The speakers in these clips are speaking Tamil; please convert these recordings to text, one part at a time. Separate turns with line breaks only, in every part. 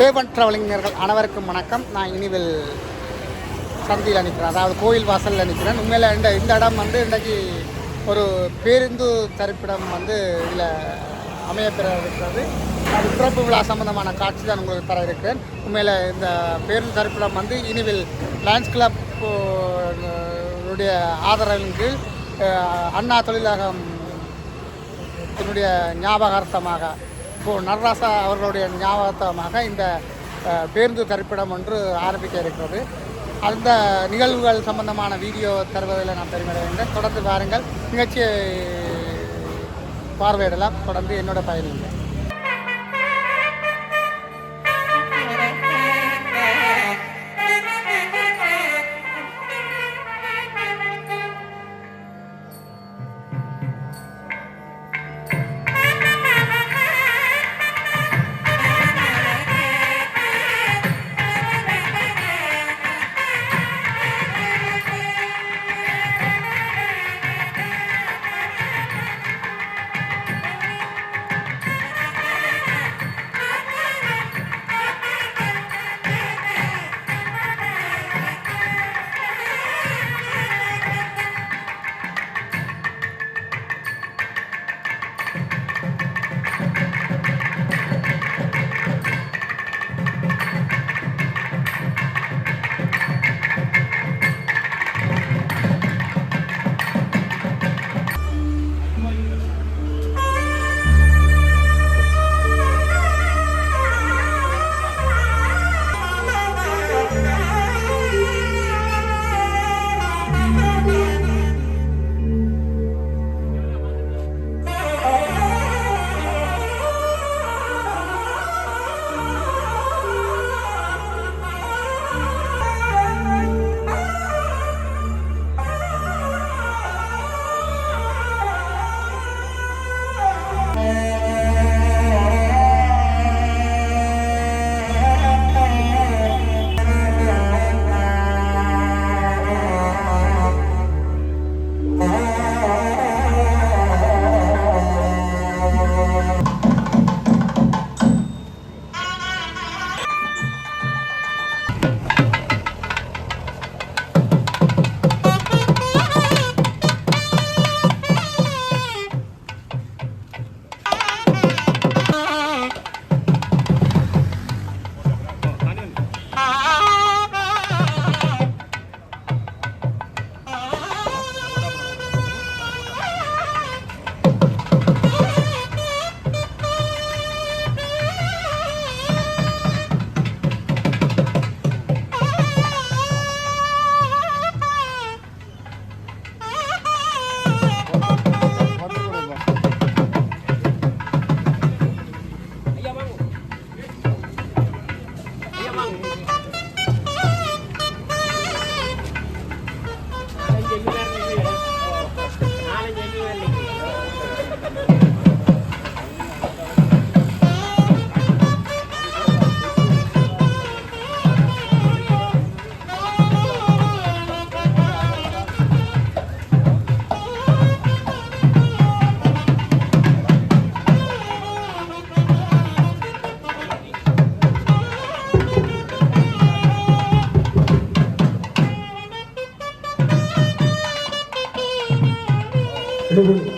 ஏவன் ட்ராவலிங்கர்கள் அனைவருக்கும் வணக்கம். நான் இனிவில் சந்தியில் நிற்கிறேன், அதாவது கோயில் வாசலில் நிற்கிறேன். உண்மையில் இந்த இடம் வந்து இன்றைக்கு ஒரு பேருந்து தரிப்பிடம் வந்து இதில் அமையப்பெற இருக்கிறது. அது பிறப்பு விழா சம்பந்தமான காட்சி தான் உங்களுக்கு தர இருக்கிறேன். உண்மையில் இந்த பேருந்து தரிப்பிடம் வந்து இனிவில் லயன்ஸ் கிளப் உடைய ஆதரவின் கீழ் அண்ணா தொழிலகம் என்னுடைய ஞாபகார்த்தமாக இப்போது நடராசா அவர்களுடைய ஞாபகார்த்தமாக இந்த பேருந்து தரிப்பிடம் ஒன்று ஆரம்பிக்க இருக்கிறது. அந்த நிகழ்வுகள் சம்பந்தமான வீடியோ தருவதில் நான் பெருமையடைகின்றேன். தொடர்ந்து பாருங்கள், நிகழ்ச்சியை பார்வையிடலாம். தொடர்ந்து என்னோட பயணிங்க.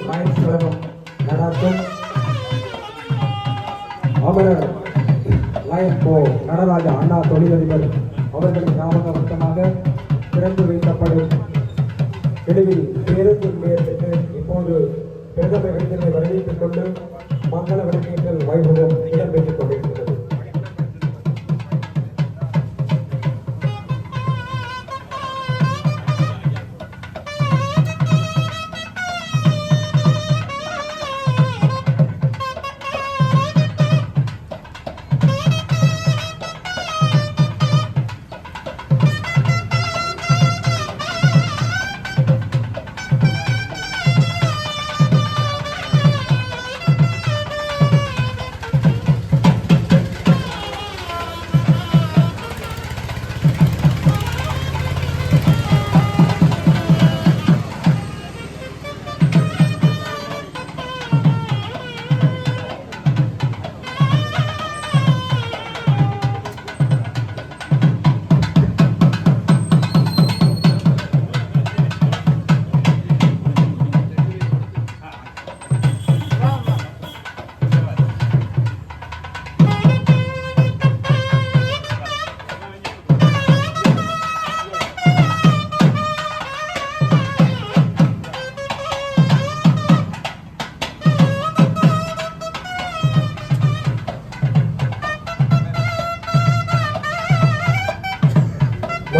லயன்ஸ் கழகம் நடாத்தும் அமரர் லயன் போ நடராஜா அண்ணா தொழிலதிபர் அவர்களின் ஞாபகார்த்தமாக திறந்து வைக்கப்படும் தெளிவில் பேருந்து நிலையத்திற்கு இப்போது பிரதம விருந்தினை வரவேற்றுக் கொண்டு மங்கள விளக்கேற்றல் வைபவம் இடம்பெற்றுக் கொண்டிருக்கிறது.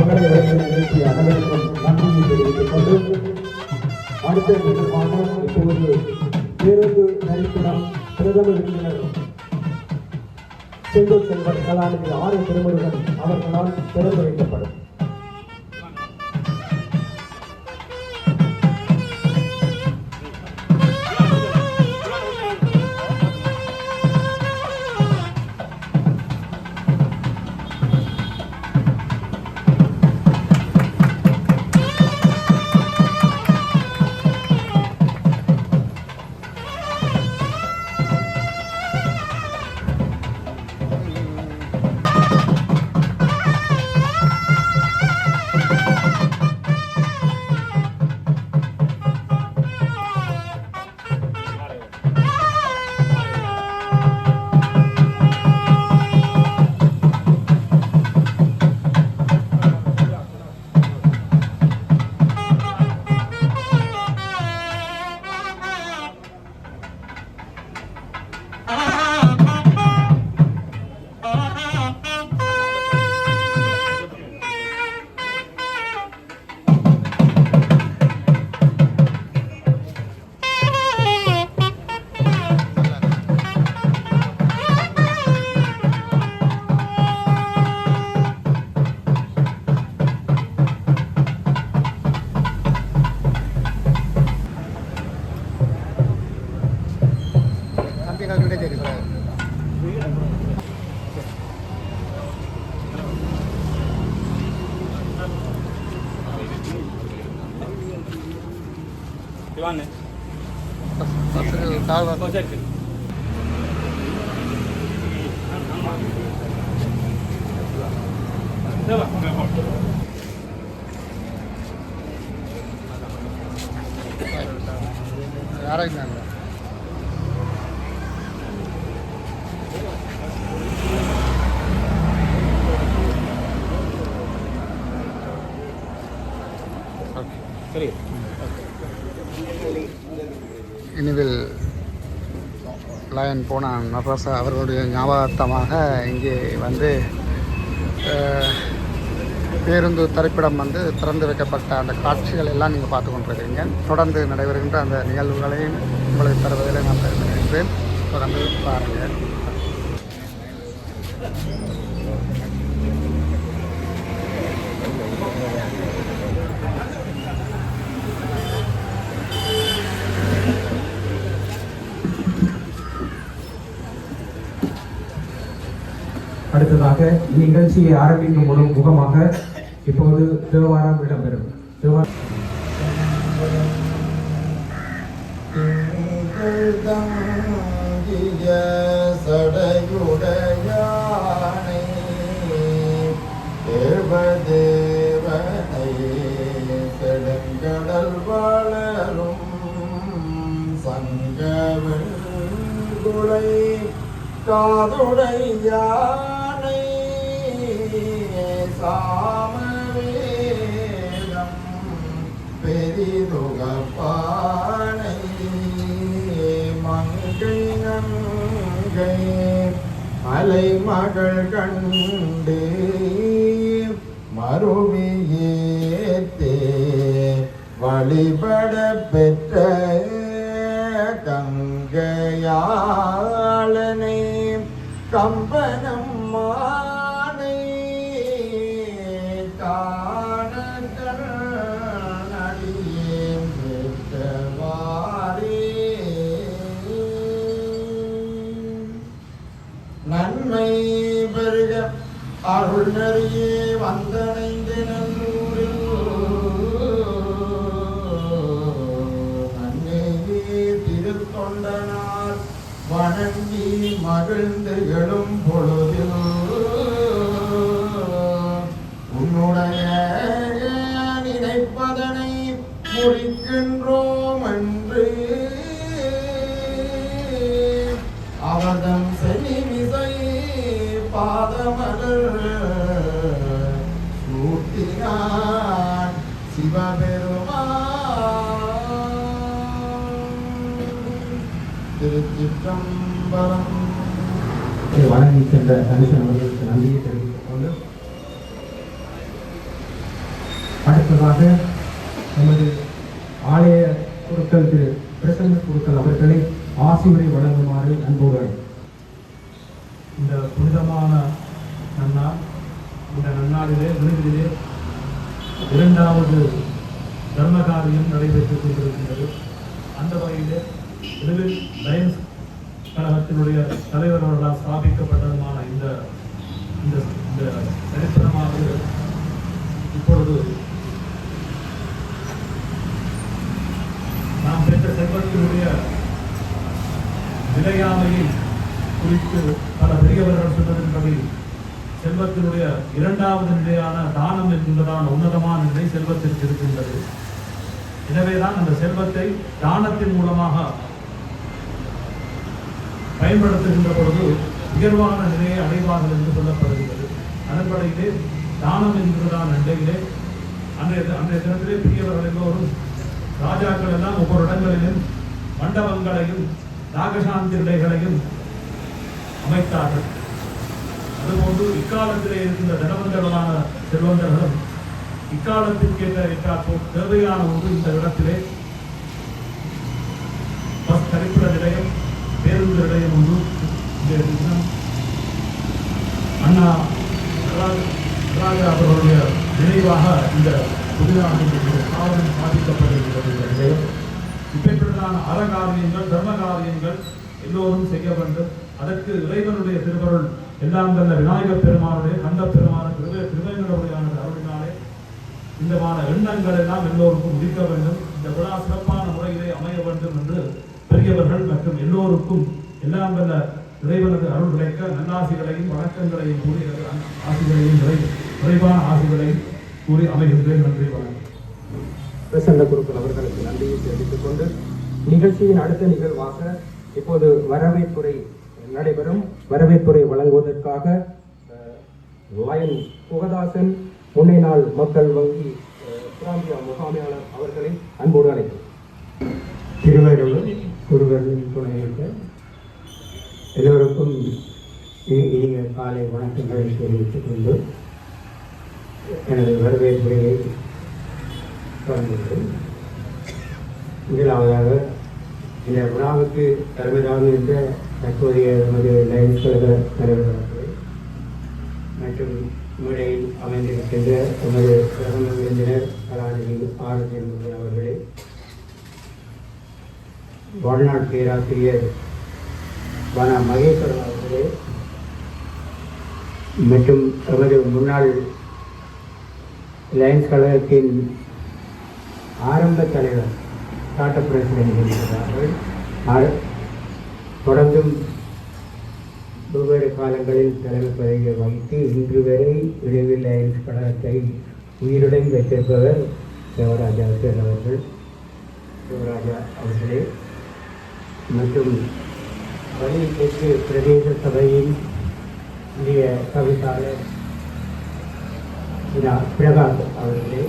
மக்களை வைத்து நிகழ்ச்சி அனைவருக்கும் நன்றியை தெரிவித்துக் கொண்டு அடுத்த நிகழ்வாக இப்போது பேருந்து நரிப்பிடம் பிரதம விருந்தினர் செங்கோல் செல்வர் கலாநிதி ஆர் திருமுருகன் அவர்களால் திறந்து வைக்கப்படும்.
இனிவில் லயன் போன நட்ராசா அவர்களுடைய ஞாபகார்த்தமாக இங்கே வந்து பேருந்து தரிப்பிடம் வந்து திறந்து வைக்கப்பட்ட அந்த காட்சிகள் எல்லாம் நீங்கள் பார்த்து கொண்டிருக்கிறீங்க. தொடர்ந்து நடைபெறுகின்ற அந்த நிகழ்வுகளையும் உங்களுக்கு தருவதில் நான் பெருமைப்படுகிறேன். தொடர்ந்து பாருங்கள்.
அடுத்ததாக இந்நிகழ்ச்சியை ஆரம்பிக்கும் முகமாக இப்போது தேவாரம் இடம்பெறும்.
சடையுடையானை தேவதேவனை செடுங்கடல் வளரும் சங்கவன் குலை காதுடையானை சாமவேதம் பெரிதுகப்பானை மங்கை நங்கை அலைமகள் கண்டு மறுவியேத்தே வழிபட பெற்ற கங்கையாளனை கம்பனம் மானை காணடியே பெற்றவாரே நன்மை பெருக அருள் நெறியே வந்தனைந்து நல்லூரில் நன்னே திருத்தொண்டனார் வணங்கி மகிழ்ந்து எழும் பொழுதில் உன்னுடைய நினைப்பதனை முடிக்கின்றோம் என்று அவதம் செலிமிசை பாதமலர் சூட்டினான் சிவபெருமான். திருச்சிற்றம்பலம்.
வணங்கி சென்ற கணேசன் அவர்களுக்கு நன்றியை தெரிவித்துக் கொண்டு அடுத்ததாக நமது ஆலய குருக்கள் திரு பிரசன்ன குருக்கள் அவர்களை ஆசியுரை வழங்குமாறு அன்போடு
இந்த புனிதமான நன்னாள், இந்த நன்னாளிலே விருந்திலே இரண்டாவது தர்ம காரியம் நடைபெற்றுக் கொண்டிருக்கின்றது. அந்த வகையிலே இதில் லயன்ஸ் கழகத்தினுடைய தலைவர் அவர்களால் ஸ்தாபிக்கப்பட்டதுமான இந்த இந்த இந்த சரித்திரமானது இப்பொழுது நாம் பெற்ற செல்வத்தினுடைய நிலையாமையை குறித்து பல பெரியவர்கள் சொன்னதன்படி செல்வத்தினுடைய இரண்டாவது நிலையான தானம் என்கின்றதான உன்னதமான நிலை செல்வத்திற்கு இருக்கின்றது. எனவேதான் அந்த செல்வத்தை தானத்தின் மூலமாக பயன்படுத்துகின்ற பொழுது உயர்வான நிலையை அடைவார்கள் என்று சொல்லப்படுகிறது. அதன்படியிலே தானம் என்கிறதான நிலையிலே அன்றைய தினத்திலே பெரியவர்கள் எல்லோரும் ராஜாக்கள் எல்லாம் ஒவ்வொரு இடங்களிலும் மண்டபங்களையும் நாகசாந்தி நிலைகளையும் அமைத்தார்கள். அதுபோன்று இக்காலத்திலே இருக்கின்ற தனவந்தர்களான செல்வந்தர்களும் இக்காலத்திற்கேற்ற தேவையான ஒன்று இந்த இடத்திலே பஸ் கழிப்பிட நிலையம், பேருந்து நிலையம் ஒன்று அண்ணா ராஜா அவர்களுடைய நினைவாக இந்த புதிதாக காவலில் பாதிக்கப்படுகிறது. இந்த நிலையம் இப்படிப்பட்டதான அறகாரியங்கள், தர்ம காரியங்கள் எல்லோரும் செய்ய வேண்டும். அதற்கு இறைவனுடைய திருவருள் எல்லாம் வல்ல விநாயகப் பெருமானுடைய கந்த பெருமான திருவேங்கடவுடையான அருளினாலே இந்தமான எண்ணங்கள் எல்லாம் எல்லோருக்கும் உதிக்க வேண்டும். இந்த விழா சிறப்பான முறையிலே அமைய வேண்டும் என்று பெரியவர்கள் மற்றும் எல்லோருக்கும் எல்லாம் வல்ல இறைவனது அருள் கிடைக்க நல்லாசிகளையும் வணக்கங்களையும் கூறி ஆசிகளையும் விரைவான ஆசிகளையும் கூறி அமைகின்றேன். நன்றி, வணக்கம்.
பிரசன்ன குருக்கள் அவர்களுக்கு நன்றியை தெரிவித்துக் கொண்டு நிகழ்ச்சியின் அடுத்த நிகழ்வாக இப்போது வரவேற்புரை நடைபெறும். வரவேற்புரை வழங்குவதற்காக லயன் புகதாசன் முன்னை நாள் மக்கள் வங்கி பிராந்திய முகாமையாளர் அவர்களை அன்போடு அழைக்கும்.
திருவருளும் குருவர்களின் துணையிட்ட எல்லோருக்கும் இனிய காலை வணக்கங்களை தெரிவித்துக் கொண்டு எனது வரவேற்புரையை தொடங்குகிறேன். முதலாவதாக இந்த விழாவுக்கு தலைமையாக என்ற தற்போதைய நமது லயன்ஸ் கழக தலைவர் அவர்கள் மற்றும் மேடையில் அமைந்திருக்கின்ற நமது பிரதம விருந்தினர் கலாநிதி ஆர்.என். அவர்களே, வாழ்நாள் பேராசிரியர் வன மகேஸ்வரன் அவர்களே மற்றும் நமது முன்னாள் லயன்ஸ் கழகத்தின் ஆரம்ப தலைவர் டாட்டா பிரசிடென்ட் இருக்கிறார்கள். தொடர்ந்தும் வெவ்வேறு காலங்களில் தலைமை பதவியை வகித்து இன்று வரை விரைவில் லயன்ஸ் கழகத்தை உயிருடன் வைத்திருப்பவர் தேவராஜா அவர்கள். தேவராஜா அவர்களே மற்றும் வலி தெற்கு பிரதேச சபையின் இந்திய தவிசாளர் பிரகாஷ் அவர்களே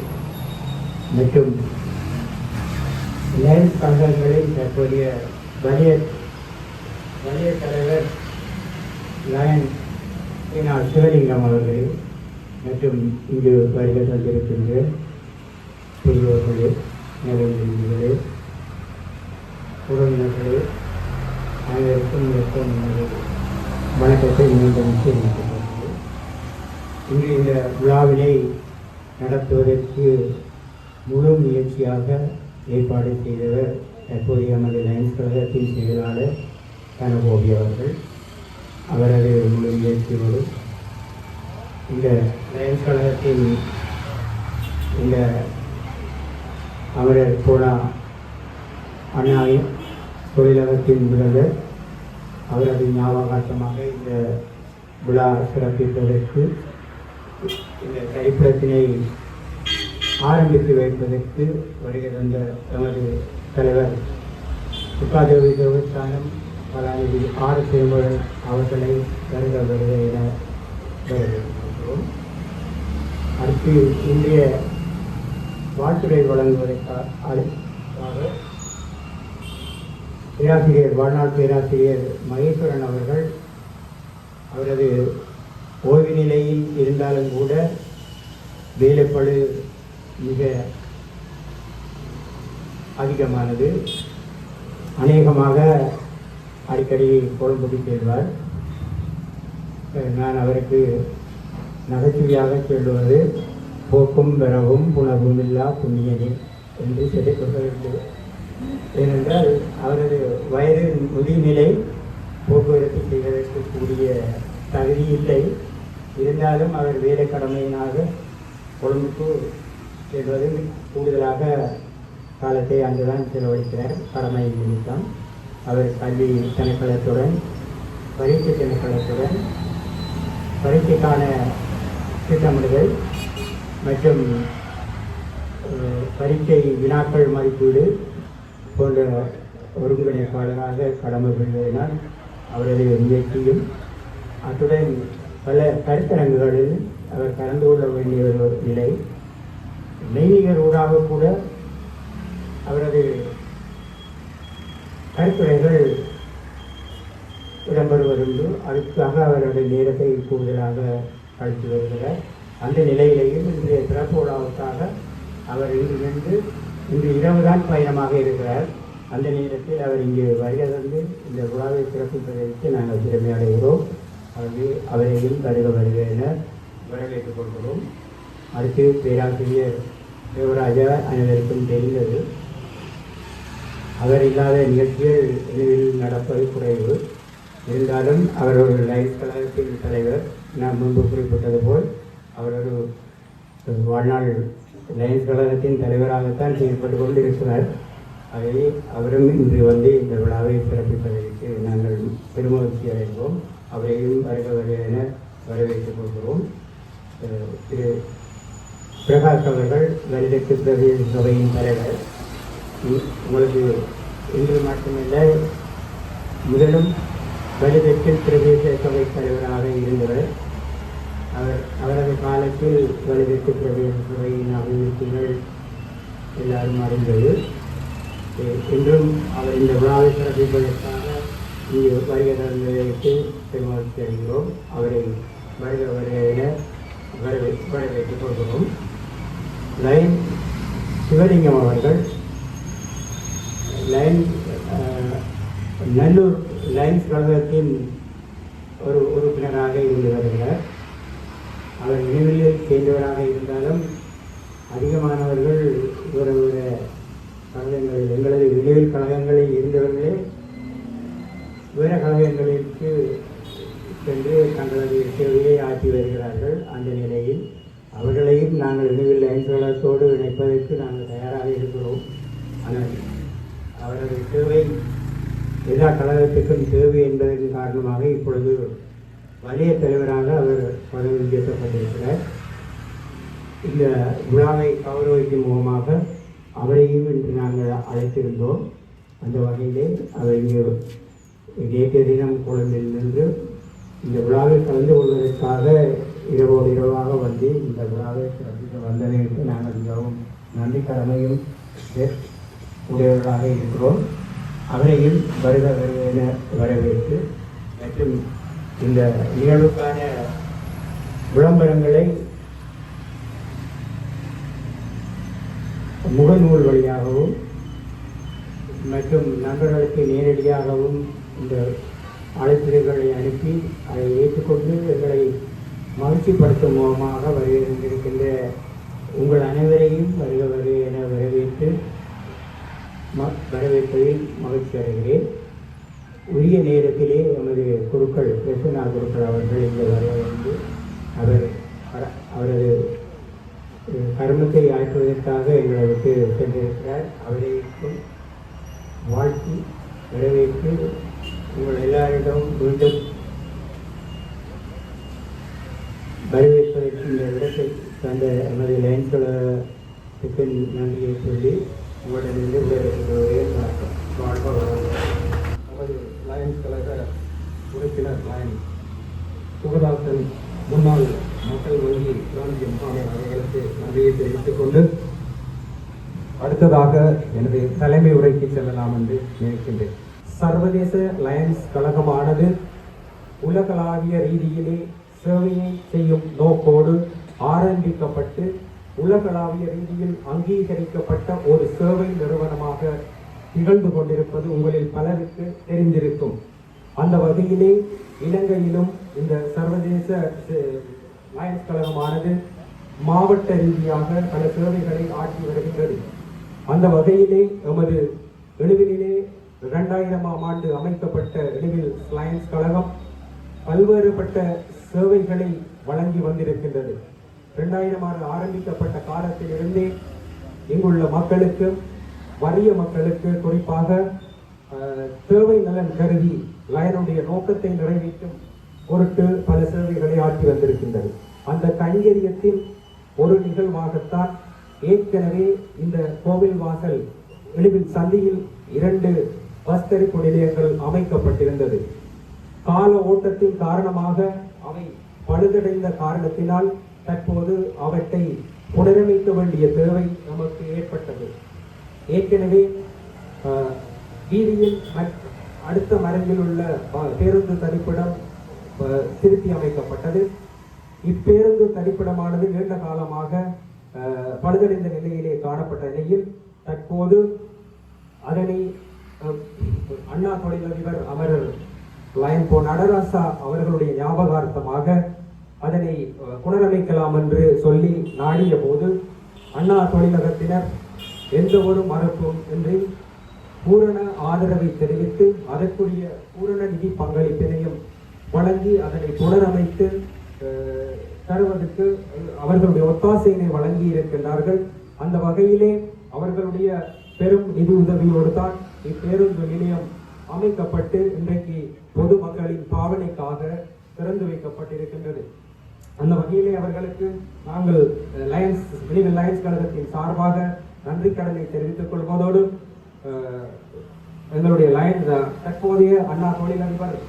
மற்றும் லயன்ஸ் கழகங்களின் தற்போதைய வலிய தலைவர் லயன் சிவலிங்கம் அவர்களே மற்றும் இங்கு வருகை தந்திருக்கின்ற பெரியோர்களே, நிலையிலே உறவினர்களே, அனைவருக்கும் வணக்கத்தை மீண்டும் தெரிவித்துள்ளது. இன்று இந்த விழாவினை நடத்துவதற்கு முழு முயற்சியாக ஏற்பாடு செய்தவர் தற்போதைய நமது லயன்ஸ் கழகத்தின் செயலாளர் கனகோபி அவர்கள். அவரது முழு முயற்சியோடு இந்த லயன்ஸ் கழகத்தின் இந்த அமரர் போனா அண்ணாவின் தொழிலகத்தின் முதல்வர் அவரது ஞாபகார்த்தமாக இந்த விழா சிறப்பிப்பதற்கு இந்த கழிப்பிடத்தினை ஆரம்பித்து வைப்பதற்கு வருகை தந்த நமது தலைவர் துக்காதேவி தேவஸ்தானம் கலாநிதி ஆர் சேமன் அவர்களை வருக என வரவேற்கிறோம். அடுத்து இன்றைய வாழ்த்துறை வழங்குவதற்காக பேராசிரியர் வாழ்நாள் பேராசிரியர் மகேஸ்வரன் அவர்கள் அவரது ஓய்வு நிலையில் இருந்தாலும் கூட வேலைப்பழு மிக அதிகமானது. அநேகமாக அடிக்கடி கொழும்புக்கு செல்வார். நான் அவருக்கு நகைச்சுவையாக சொல்லுவது போக்கும் வரவும் புணர்வும் இல்லா புண்ணியனே என்று சொல்லிக் கொண்டிருக்கிறது. ஏனென்றால் அவரது வயது முதிர்நிலை போக்குவரத்து செய்வதற்கு கூடிய தகுதி இல்லை. இருந்தாலும் அவர் வேலை கடமையினாக கொழும்புக்கு செல்வது கூடுதலாக காலத்தை அங்குதான் செலவழிக்கிறார். கடமை நிமித்தம் அவர் கல்வி திணைக்களத்துடன் பரீட்சை திணைக்களத்துடன் பரீட்சைக்கான திட்டமிடுதல் மற்றும் பரீட்சை வினாக்கள் மதிப்பீடு போன்ற ஒருங்கிணைப்பாளராக கடமை புரிவதனால் அவரது முயற்சியும் அத்துடன் பல கருத்தரங்குகளில் அவர் கலந்து கொள்ள வேண்டிய ஒரு நிலை. மெய்நிகர் ஊடாக கூட அவரது கருத்துரைகள் இடம்பெறுவதுண்டு. அதுக்காக அவருடைய நேரத்தை கூடுதலாக கழித்து வருகிறார். அந்த நிலையிலேயும் இன்றைய சிறப்பு விழாவுக்காக அவர் இன்று இரவுதான் பயணமாக இருக்கிறார். அந்த நேரத்தில் அவர் இங்கு வருகை தந்து இந்த விழாவை சிறப்பிப்பதற்கு நாங்கள் திறமை அடைகிறோம். அவரையும் வருக என வரவேற்றுக் கொள்கிறோம். அடுத்து பேராசிரியர் தேவராஜா அனைவருக்கும் தெரிந்தது. அவர் இல்லாத நிகழ்ச்சிகள் நினைவில் நடப்பது குறைவு. இருந்தாலும் அவர் ஒரு லைன்ஸ் கழகத்தின் தலைவர். நான் முன்பு குறிப்பிட்டது போல் அவர் ஒரு வாழ்நாள் லைன்ஸ் கழகத்தின் தலைவராகத்தான் செயல்பட்டு கொண்டு இருக்கிறார். ஆகவே அவரும் இன்று வந்து இந்த விழாவை சிறப்பிப்பதற்கு நாங்கள் பெருமகிழ்ச்சி அடைந்தோம். அவரையும் வருக என வரவேற்றுக் கொள்கிறோம். திரு பிரகாஷ் அவர்கள் லலிதக்கு பிரதேச சபையின் தலைவர். உங்களுக்கு இன்று மட்டுமல்ல, முதலும் லலிதக்கு பிரதேச சபை தலைவராக இருந்தவர். அவரது காலத்தில் லலிதக்கு பிரதேச சபையின் அபிவிருத்திகள் எல்லாரும் அறிந்தது. இன்றும் அவர் இந்த விழாவை சிறப்பிப்பதற்காக இங்கு வருகை தந்ததற்கு பெருமகிழ்ச்சி அடைகிறோம். அவரை வருக என வரவேற்றுக் கொள்கிறோம். லைன் சிவலிங்கம் அவர்கள் நல்லூர் லைன்ஸ் கழகத்தின் ஒரு உறுப்பினராக இருந்து வருகிறார். அவர் நினைவில் சேர்ந்தவராக இருந்தாலும் அதிகமானவர்கள் இவருடைய கழகங்களில் எங்களது நினைவில் கழகங்களில் இருந்தவர்களே வேறு கழகங்களுக்கு சென்று தங்களது சேவையை ஆற்றி வருகிறார்கள். அந்த நிலையில் அவர்களையும் நாங்கள் நினைவில் லைன்ஸ் கழகத்தோடு இணைப்பதற்கு நாங்கள் தயாராக இருக்கிறோம். ஆனால் அவரது சேவை எல்லா கழகத்துக்கும் தேவை என்பதன் காரணமாக இப்பொழுது வலய தலைவராக அவர் பதவி உயர்த்தப்பட்டிருக்கிறார். இந்த விழாவை கௌரவிக்கும் முகமாக அவரையும் இன்று நாங்கள் அழைத்திருந்தோம். அந்த வகையிலே அவர் இங்கு நேற்றைய தினம் கொழும்பில் நின்று இந்த விழாவில் கலந்து கொள்வதற்காக இரவாக வந்து இந்த விழாவை சிறப்பிக்க வந்ததற்கு நாங்கள் மிகவும் நன்றி கடமையும் உடையவர்களாக இருக்கிறோம். அவரையும் வருக என வரவேற்று மற்றும் இந்த நிகழ்வுக்கான விளம்பரங்களை முகநூல் வழியாகவும் மற்றும் நண்பர்களுக்கு நேரடியாகவும் இந்த அழைப்பிதழ்களை அனுப்பி அதை ஏற்றுக்கொண்டு எங்களை மகிழ்ச்சிப்படுத்தும் முகமாக வருகின்ற உங்கள் அனைவரையும் வருக என வரவேற்பதில் மகிழ்ச்சி அடைகிறேன். உரிய நேரத்திலே எமது குருக்கள் கிருஷ்ணா குருக்கள் அவர்கள் இங்கே வந்து அவரது கர்மத்தை ஆற்றுவதற்காக எங்களை விட்டு சென்றிருக்கிறார். அவரைக்கும் வாழ்த்தி வரவேற்று உங்கள் எல்லாரிடம் மீண்டும் வரவேற்பதற்கு இந்த இடத்தை தந்த எமது லைன்ஸ் கழகத்துக்கு நன்றியை சொல்லி உங்களிடமிருந்து விடைபெற்றுக்கொள்வதே
நமது லயன்ஸ் கழக உறுப்பினர் லயன் சுகதாசன் முன்னாள் மக்கள் வங்கி பிராந்திய முகாமையாளர் அவர்களுக்கு நன்றியை தெரிவித்துக் கொண்டு அடுத்ததாக எனது தலைமை உரைக்கு செல்லலாம் என்று நினைக்கின்றேன். சர்வதேச லயன்ஸ் கழகமானது உலகளாவிய ரீதியிலே சேவையை செய்யும் நோக்கோடு ஆரம்பிக்கப்பட்டு உலகளாவிய ரீதியில் அங்கீகரிக்கப்பட்ட ஒரு சேவை நிறுவனமாக திகழ்ந்து கொண்டிருப்பது உங்களில் பலருக்கு தெரிந்திருக்கும். அந்த வகையிலே இலங்கையிலும் இந்த சர்வதேச லயன்ஸ் கழகமானது மாவட்ட ரீதியாக பல சேவைகளை ஆற்றி வருகின்றது. அந்த வகையிலே எமது எழுவிலே 2000ஆம் ஆண்டு அமைக்கப்பட்ட எழுவில் லயன்ஸ் கழகம் பல்வேறுபட்ட சேவைகளை வழங்கி வந்திருக்கின்றது. 2000 ஆரம்பிக்கப்பட்ட காலத்திலிருந்தே இங்குள்ள மக்களுக்கு, வறிய மக்களுக்கு குறிப்பாக தேவை நலன் கருதி லயனுடைய நோக்கத்தை நிறைவேற்றும் பொருட்டு பல சேவைகளை ஆற்றி வந்திருக்கின்றது. அந்த கைங்கரியத்தின் ஒரு நிகழ்வாகத்தான் ஏற்கனவே இந்த கோவில் வாசல் எழுவில் சந்தியில் 2 பஸ் தரிப்பு நிலையங்கள் அமைக்கப்பட்டிருந்தது. கால ஓட்டத்தின் காரணமாக அவை பழுதடைந்த காரணத்தினால் தற்போது அவற்றை புனரமைக்க வேண்டிய தேவை நமக்கு ஏற்பட்டது. ஏற்கனவே வீதியில் அடுத்த மரங்கில் உள்ள பேருந்து தரிப்பிடம் திருத்தி அமைக்கப்பட்டது. இப்பேருந்து தரிப்பிடமானது நீண்ட காலமாக பழுதடைந்த நிலையிலே காணப்பட்ட நிலையில் தற்போது அதனை அண்ணா தொழிலதிபர் அமரர் லயன் போ நடராசா அவர்களுடைய ஞாபகார்த்தமாக அதனை புனரமைக்கலாம் என்று சொல்லி நாடிய போது அண்ணா தொழிலகத்தினர் எந்த ஒரு மறுப்பும் இன்றி பூரண ஆதரவை தெரிவித்து அதற்குரிய பூரண நிதி பங்களிப்பினையும் வழங்கி அதனை புனரமைத்து தருவதற்கு அவர்களுடைய ஒத்தாசையினை வழங்கி இருக்கின்றார்கள். அந்த வகையிலே அவர்களுடைய பெரும் நிதி உதவியோடு தான் இப்பேருந்து நிலையம் அமைக்கப்பட்டு இன்றைக்கு பொதுமக்களின் பாவனைக்காக திறந்து வைக்கப்பட்டிருக்கின்றது. அந்த வகையிலே அவர்களுக்கு நாங்கள் லயன்ஸ் கழகத்தின் சார்பாக நன்றி கடனை தெரிவித்துக் கொள்வதோடு எங்களுடைய தற்போதைய அண்ணா தொழிலதிபர்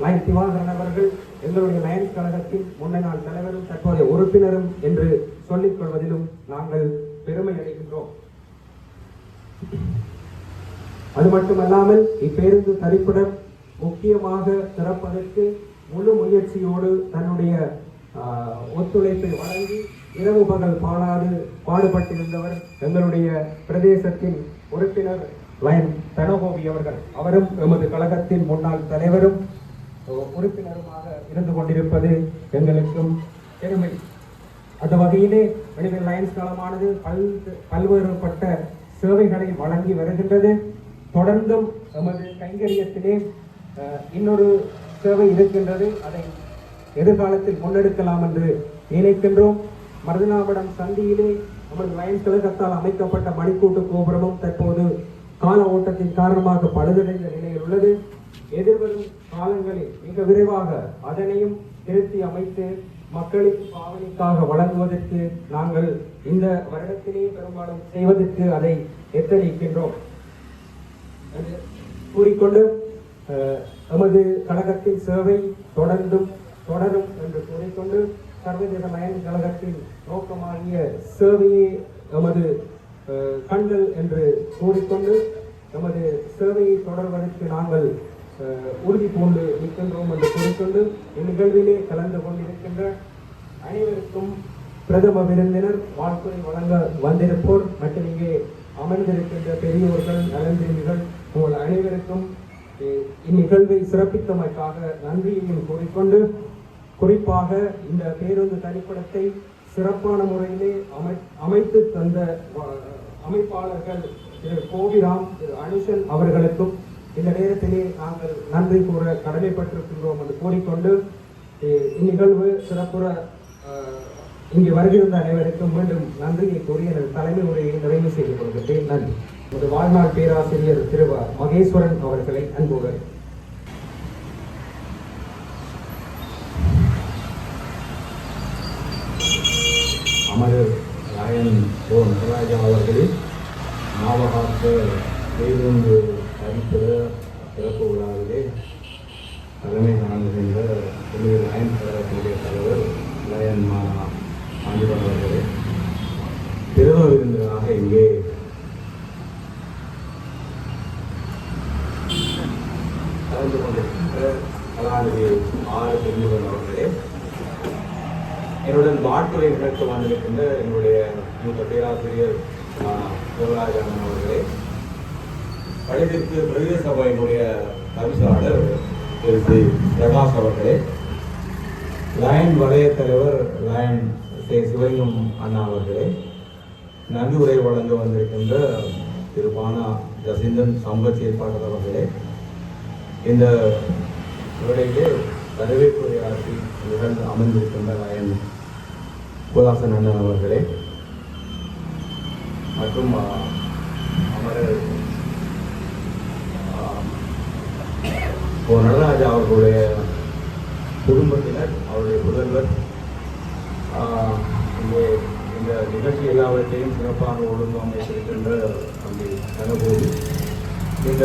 லயன் திவாகரன் அவர்கள் எங்களுடைய லயன்ஸ் கழகத்தின் முன்னாள் தலைவரும் தற்போதைய உறுப்பினரும் என்று சொல்லிக் கொள்வதிலும் நாங்கள் பெருமை அடைகின்றோம். அது மட்டுமல்லாமல் இப்பேருந்து தரிப்பிடம் முக்கியமாக திறப்பதற்கு முழு முயற்சியோடு தன்னுடைய ஒத்துழைப்பை வழங்கி இரவு பகல் பாடுபட்டிருந்தவர் எங்களுடைய பிரதேசத்தின் உறுப்பினர் லயன் தனகோபி அவர்கள். அவரும் எமது கழகத்தின் முன்னாள் தலைவரும் உறுப்பினருமாக இருந்து கொண்டிருப்பது எங்களுக்கும் பெருமை. அந்த வகையிலே வெளியில் லயன்ஸ் களமானது பல்வேறுபட்ட சேவைகளை வழங்கி வருகின்றது. தொடர்ந்தும் எமது கைங்கரியத்திலே இன்னொரு சேவை இருக்கின்றது. அதை எதிர்காலத்தில் முன்னெடுக்கலாம் என்று நினைக்கின்றோம். மருதனாபடம் சந்தியிலே நமது லயன்ஸ் கழகத்தால் அமைக்கப்பட்ட மணிக்கூட்டு கோபுரமும் தற்போது கால ஓட்டத்தின் காரணமாக பழுதடைந்த நிலையில் உள்ளது. எதிர்வரும் காலங்களில் மிக விரைவாக அதனையும் திருத்தி அமைத்து மக்களுக்கு பாவனைக்காக வழங்குவதற்கு நாங்கள் இந்த வருடத்திலே பெரும்பாலும் செய்வதற்கு அதை எத்தனிக்கின்றோம் கூறிக்கொண்டு நமது கழகத்தின் சேவை தொடரும் என்று கூறிக்கொண்டு சர்வதேச லயன்ஸ் கழகத்தின் நோக்கமாகிய சேவையை நமது கண்டல் என்று கூறிக்கொண்டு நமது சேவையை தொடர்வதற்கு நாங்கள் உறுதி பூண்டு நிற்கின்றோம் என்று கூறிக்கொண்டு இந்நிகழ்விலே கலந்து கொண்டிருக்கின்ற அனைவருக்கும் பிரதம விருந்தினர் வாழ்த்துறை வழங்க வந்திருப்போர் மற்றும் இங்கே அமர்ந்திருக்கின்ற பெரியோர்கள், நலன்பிரிவுகள் உங்கள் அனைவருக்கும் இந்நிகழ்வை சிறப்பித்தமைக்காக நன்றியையும் கூறிக்கொண்டு குறிப்பாக இந்த பேருந்து தனிப்படத்தை சிறப்பான முறையிலே அமைத்து தந்த அமைப்பாளர்கள் திரு கோபிராம், திரு அனுஷன் அவர்களுக்கும் இந்த நேரத்திலே நாங்கள் நன்றி கூற கடமைப்பட்டிருக்கின்றோம் என்று கூறிக்கொண்டு இந்நிகழ்வு சிறப்புற இங்கு வருகின்ற அனைவருக்கும் மீண்டும் நன்றியை கூறி எனது தலைமை உரையை நிறைவு செய்து கொள்கின்றேன். நன்றி. ஒரு வாழ்நாள் பேராசிரியர் திரு மகேஸ்வரன் அவர்களை அன்புடன்
அமரர் லயன் போ நடராஜா அவர்களின் ஞாபகார்த்த பேருந்து தரிப்பிட சிறப்பு விழாவிலே தலைமை தாங்குகின்ற லயன் கழகத்தினுடைய தலைவர் லயன் ஆண்டிபன் அவர்களே, பிரதம விருந்தினராக இங்கே கலந்து கொண்டிருக்கின்ற கலாநிதி ஆர். பெரியவன் அவர்களே, என்னுடன் வாழ்த்துறை நிகழ்த்த வந்திருக்கின்ற என்னுடைய மூத்த பேராசிரியர் சிவராஜன் அவர்களே, பள்ளிக்கு பிரதேச சபையினுடைய தவிசாளர் திரு பிரகாஷ் அவர்களே, லயன் வலய தலைவர் லயன் சிவலிங்கம் அண்ணா அவர்களே, நன்றி உரை வழங்க வந்திருக்கின்ற திரு பானா ஜசிந்தன் சமூக செயற்பாளர் அவர்களே, இந்த வேளையிலே வரவேற்புரையாற்றி நிகழ்ந்து அமர்ந்திருக்கின்ற லயன் கோதாசன் அண்ணன் அவர்களே மற்றும் அமரர் நடராஜா அவர்களுடைய குடும்பத்தினர், அவருடைய புதல்வர், இங்கே இந்த நிகழ்ச்சி எல்லாவற்றையும் சிறப்பாக ஒழுங்கு அமைத்திருக்கின்ற தம்பி கனபோது, இந்த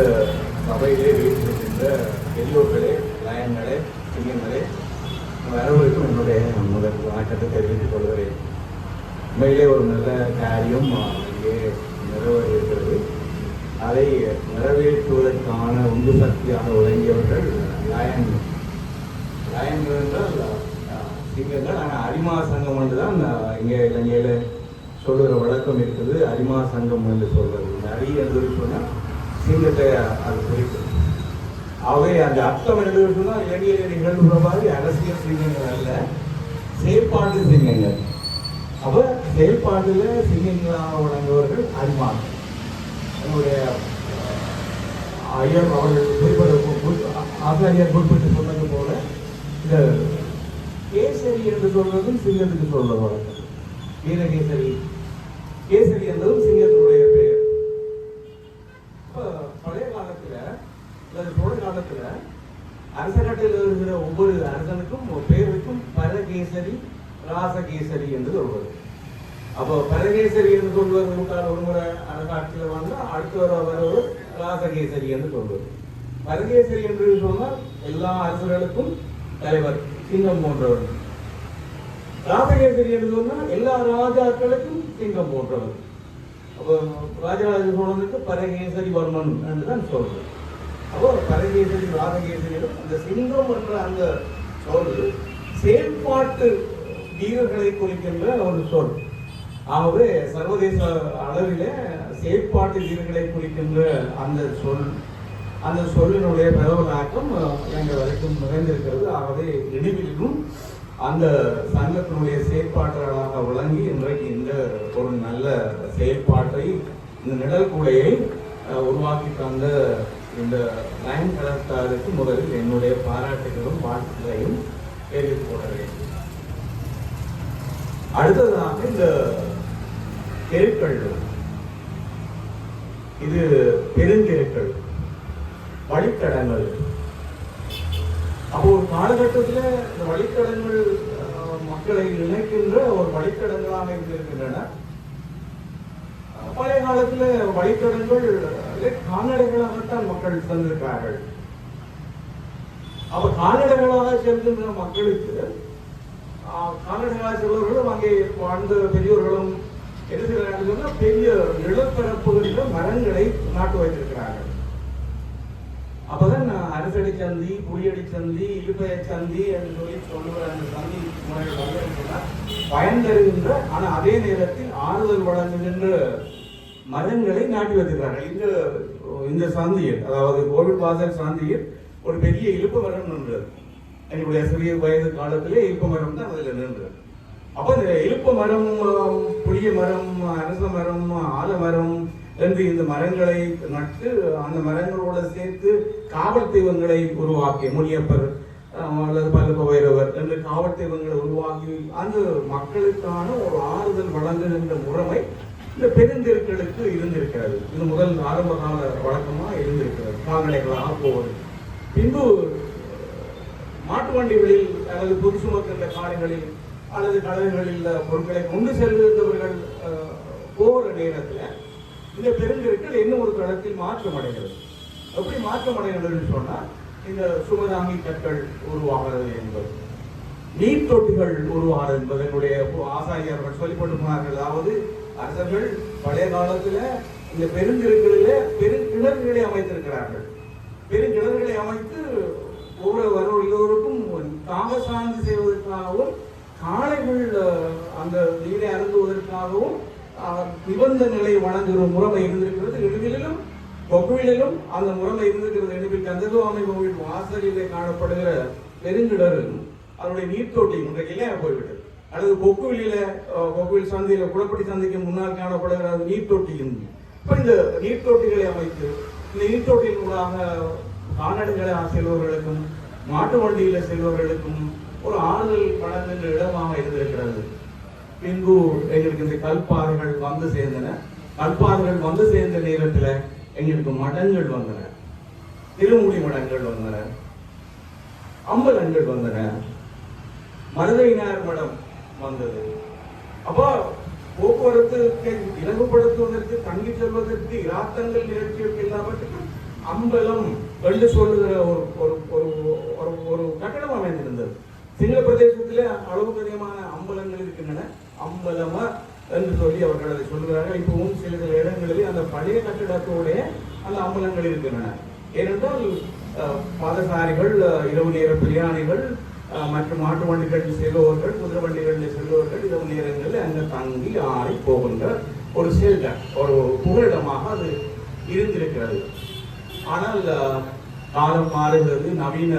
சபையிலே வீட்டிருக்கின்ற பெரியோர்களே, லயன்களே, சிங்கங்களே, வரவழைக்கும் என்னுடைய முதல் வணக்கத்தை தெரிவித்துக் கொள்கிறேன். உண்மையிலே ஒரு நல்ல காரியம் இங்கே நிறைவேறியிருக்கிறது. அதை நிறைவேற்றுவதற்கான உந்து சக்தியாக விளங்கியவர்கள் லயன்கள் என்றால் சிங்கங்கள். ஆனால் அரிமா சங்கம் என்று தான் இங்கே இலங்கையில் சொல்லுகிற வழக்கம் இருக்குது. அரிமா சங்கம் என்று சொல்வது, இந்த அரி என்று சொன்னால் சிங்கத்தை அது குறிக்கும். அவை அந்த அர்த்தம் என்று சொன்னால் இலங்கையில் நிகழ்வுற மாதிரி அரசியல் சிங்கங்கள் அல்ல, செயற்பாட்டு சிங்கங்கள். அப்போ செயல்பாட்டில் சிங்கங்களாக வழங்குவர்கள் அரிமா. என்னுடைய ஐயர் அவர்கள் ஆசாரியர் குறிப்பிட்டு சொன்னது போல இந்த கேசரி என்று சொல்வதும் சிங்கத்துக்கு சொல்வது வழக்கம். வீரகேசரி, கேசரி என்பதும் சிங்கத்தினுடைய பெயர். பழைய காலத்துல அல்லது சோழ காலத்துல அரசநாட்டில் இருக்கிற ஒவ்வொரு அரசனுக்கும் பெயருக்கும் பரகேசரி, ராசகேசரி என்று சொல்வது. அப்போ பரகேசரி என்று சொல்வது ஒரு முறை அரசாட்சியில் வந்தால் அடுத்த வரவர் ராசகேசரி என்று சொல்வது. பரகேசரி என்று சொன்னால் எல்லா அரசர்களுக்கும் தலைவர், சிங்கம் போன்றவர். ராசகேசரி என்று சொன்னால் எல்லா ராஜாக்களுக்கும் சிங்கம் போன்றவர். அப்போ ராஜராஜ சோழனுக்கு பரகேசரி வர்மன் என்று தான் சொல்றது. அப்போ பரகேசரி, ராசகேசரி அந்த சிங்கம் என்ற அந்த சொல் செயல்பாட்டு வீரர்களை குறிக்கின்ற ஒரு சொல். ஆகவே சர்வதேச அளவில் செயற்பாட்டு வீரர்களை குறிக்கின்ற அந்த சொல்லினுடைய பரவலாக்கம் எங்கள் வரைக்கும் நிறைந்திருக்கிறது. ஆகவே இனிவிலும் அந்த சங்கத்தினுடைய செயற்பாட்டாளராக விளங்கி இன்றைக்கு இந்த ஒரு நல்ல செயற்பாட்டை, இந்த நிழல் கூடையை உருவாக்கி தந்த இந்த லயன் கலத்தாருக்கு முதலில் என்னுடைய பாராட்டுகளும் வாழ்த்துக்களையும் தெரிவித்துக் கொள்ள வேண்டும். அடுத்ததாக இந்த தெருக்கள், இது பெருந்தெருக்கள், வழித்தடங்கள். அப்போ ஒரு காலகட்டத்தில் இந்த வழித்தடங்கள் மக்களை இணைக்கின்ற ஒரு வழித்தடங்களாக இருந்திருக்கின்றன. பழைய காலத்துல வழித்தடங்கள் கால்நடைகளாகத்தான் மக்கள் சென்றிருக்கிறார்கள். அப்ப கால்நடைகளாக செல்கின்ற மக்களுக்கு கால்நடைகளாக செல்வர்களும் அங்கே வாழ்ந்த பெரியோர்களும் என்ன செய்கிறார்கள், பெரிய நிலப்பரப்புகளில் மரங்களை நாட்டு வைத்திருக்கிறார்கள். அப்பதான் அரசடி சந்தி, புளியடி சந்தி, இழுப்பைய சந்தி என்று சொல்லி சொல்லுகிற அந்த சந்தி முறைகள் பயன் தருகின்ற, ஆனா அதே நேரத்தில் ஆறுதல் வழங்குகின்ற மரங்களை நாட்டி வைத்திருக்கிறார்கள். இந்த சந்தியில், அதாவது கோவில் வாசல் சந்தியில் ஒரு பெரிய இழுப்பு மரம் நின்றது. என்னுடைய சிறிய வயது காலத்திலே இழுப்பு மரம் தான் அதில் நின்றது. அப்போ இந்த இழுப்பு மரம், புளிய மரம், அரச மரம், ஆலமரம் என்று இந்த மரங்களை நட்டு அந்த மரங்களோடு சேர்த்து காவல் தெய்வங்களை உருவாக்கி, முனியப்பர் அல்லது பல்லப்ப வைரவர் என்று காவல் தெய்வங்களை உருவாக்கி அந்த மக்களுக்கான ஒரு ஆறுதல் வழங்குகின்ற முறைமை இந்த பெருந்தெருக்களுக்கு இருந்திருக்கிறது. இது முதல் ஆரம்ப கால வழக்கமாக இருந்திருக்கிறது. கால்நடைகளாக போவது, பின்பு மாட்டு வண்டிகளில் அல்லது பொது சுமக்கின்ற காடுகளில் அல்லது கடல்களில் பொருட்களை கொண்டு செல்கின்றவர்கள் போகிற நேரத்தில் இந்த பெருந்தெருக்கள் இன்னும் ஒரு தளத்தில் மாற்றம் அடைகிறது. எப்படி மாற்றம் அடைகிறது சொன்னால், இந்த சுமதாங்கி கற்கள் உருவாகிறது என்பது, நீர் தொட்டிகள் உருவாகிறது என்பது என்னுடைய ஆசாரியர்கள் சொல்லிக்கொண்டிருக்கிறார்கள். அதாவது அரசர்கள் பழைய காலத்தில் இந்த பெருந்தெருக்களிலே பெருங்கிணறுகளை அமைத்திருக்கிறார்கள். பெருங்கிணறுகளை அமைத்து ஒவ்வொரு எல்லோருக்கும் தாக சாந்தி செய்வதற்காகவும் காளைகள் அந்த நீரை அருந்துவதற்காகவும் நிபந்தனைகளை வழங்குகிற முறைமை இருந்திருக்கிறது. இடுவிலும் கொக்குவிலும் அந்த முறைமை இருந்திருக்கிறது. எனவே கந்ததுவாமை கோவில் வாசலிலே காணப்படுகிற பெருங்கிடர் அதனுடைய நீர்த்தோட்டி இன்றைக்கு இல்லையா போய்விட்டது. அல்லது கொக்குவில் சந்தையில குளப்படி சந்தைக்கு முன்னால் காணப்படுகிற நீர்த்தொட்டி இருந்து இப்ப இந்த நீர்த்தொட்டிகளை அமைத்து இந்த நீர்த்தொட்டியினூடாக கால்நடைகளை செல்பவர்களுக்கும் மாட்டு வண்டியில செல்பவர்களுக்கும் ஒரு ஆறுதல் வழங்குகின்ற இடமாக இருந்திருக்கிறது. பின்பு எங்களுக்கு இந்த கல்பாறைகள் வந்து சேர்ந்தன. கல்பாறைகள் வந்து சேர்ந்த நேரத்தில் எங்களுக்கு மடங்கள் வந்தன, திருமுடி மடங்கள் வந்தன, அம்பலங்கள் வந்தன, மருதையினார் மடம் வந்தது. அப்போ போக்குவரத்து இலகுபடுத்துவதற்கு தங்கி செல்வதற்கு இராத்தங்கள் நிகழ்ச்சிகளுக்கு எல்லாவற்றுக்கும் அம்பலம் என்று சொல்லுகிற ஒரு கட்டடம் அமைந்திருந்தது. சிங்கள பிரதேசத்திலே அளவுக்கு அதிகமான அம்பலங்கள் இருக்கின்றன. அம்பலம என்று சொல்லி அவர்கள் அதை சொல்லுகிறார்கள். இப்பவும் சில இடங்களிலே அந்த பழைய கட்டிடத்தோடைய அந்த அம்பலங்கள் இருக்கின்றன. ஏனென்றால் பாதசாரிகள், இரவு நேர பிரயாணிகள் மற்றும் மாட்டு வண்டிகளில் செல்பவர்கள், குதிரை வண்டிகளில் செல்பவர்கள் இரவு நேரங்களில் அங்கே தங்கி ஆறி போகின்ற ஒரு ஷெல்டர், ஒரு புகலிடமாக அது இருந்திருக்கிறது. ஆனால் காலம் மாறுகிறது, நவீன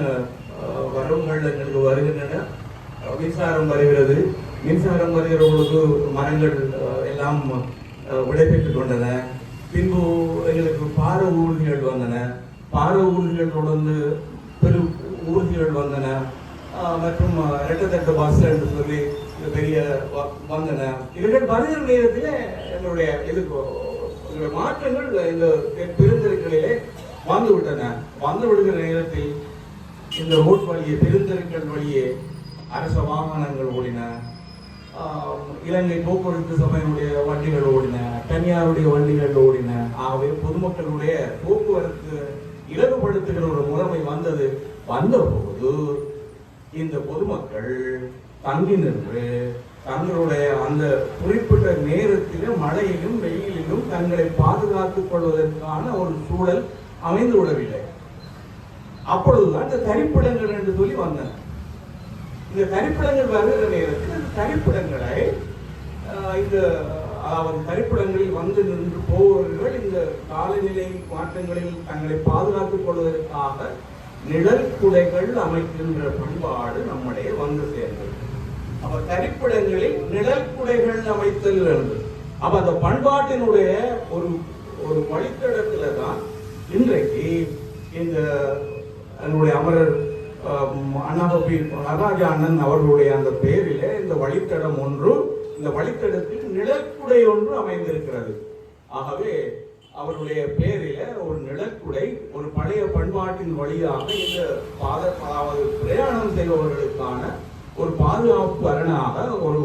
வரவுகள் எங்களுக்கு வருகின்றன, மின்சாரம் வருகிறது. மின்சாரம் வருகிற பொழுது மரங்கள் எல்லாம் விடைபெற்றுக் கொண்டன. பின்பு எங்களுக்கு பார ஊர்திகள் வந்தன. பார ஊர்திகள் தொடர்ந்து பெரு ஊர்திகள் வந்தன மற்றும் ரெட்டத்தட்டு பஸ் என்று சொல்லி பெரிய வந்தன. இவர்கள் வருகிற நேரத்தில் எங்களுடைய மாற்றங்கள் இந்த பெருந்தெருக்களிலே வந்துவிட்டன. வந்து விடுகிற நேரத்தில் இந்த ரோட் வழியே, பெருந்தெருக்கள் வழியே அரச வாகனங்கள் ஓடின, இலங்கை போக்குவரத்து சபையினுடைய வண்டிகள் ஓடின, தனியாருடைய வண்டிகள் ஓடின. ஆகவே பொதுமக்களுடைய போக்குவரத்து இலகுபடுத்துகிற ஒரு முறைமை வந்தது. வந்தபோது இந்த பொதுமக்கள் தங்கி நின்று தங்களுடைய அந்த குறிப்பிட்ட நேரத்திலும் மழையிலும் வெயிலிலும் தங்களை பாதுகாத்துக் கொள்வதற்கான ஒரு சூழல் அமைந்து விடவில்லை. அப்பொழுதுதான் இந்த தரிப்பிடங்கள் என்று சொல்லி வந்தன. இந்த தரிப்பிடங்கள் வருகிற நேரத்தில் இந்த தரிப்பிடங்களை அதாவது தரிப்பிடங்களில் வந்து நின்று போவர்கள் இந்த காலநிலை மாற்றங்களில் தங்களை பாதுகாத்துக் கொள்வதற்காக நிழல் குடைகள் அமைக்கின்ற பண்பாடு நம்முடைய வந்து சேர்ந்தது. அப்ப தரிப்பிடங்களில் நிழல் குடைகள் அமைத்தல் இருந்தது. அப்ப அந்த பண்பாட்டினுடைய ஒரு வழித்தடத்துல தான் இன்றைக்கு இந்த என்னுடைய அமரர் அண்ணாபி நடராஜா அண்ணன் அவர்களுடைய அந்த பெயரிலே இந்த வழித்தடம் ஒன்று, இந்த வழித்தடத்தில் நிழற்குடை ஒன்று அமைந்திருக்கிறது. ஆகவே அவருடைய பெயரில ஒரு நிழற்குடை ஒரு பழைய பண்பாட்டின் வழியாக இந்த அதாவது பிரயாணம் செய்பவர்களுக்கான ஒரு பாதுகாப்பு அரணாக ஒரு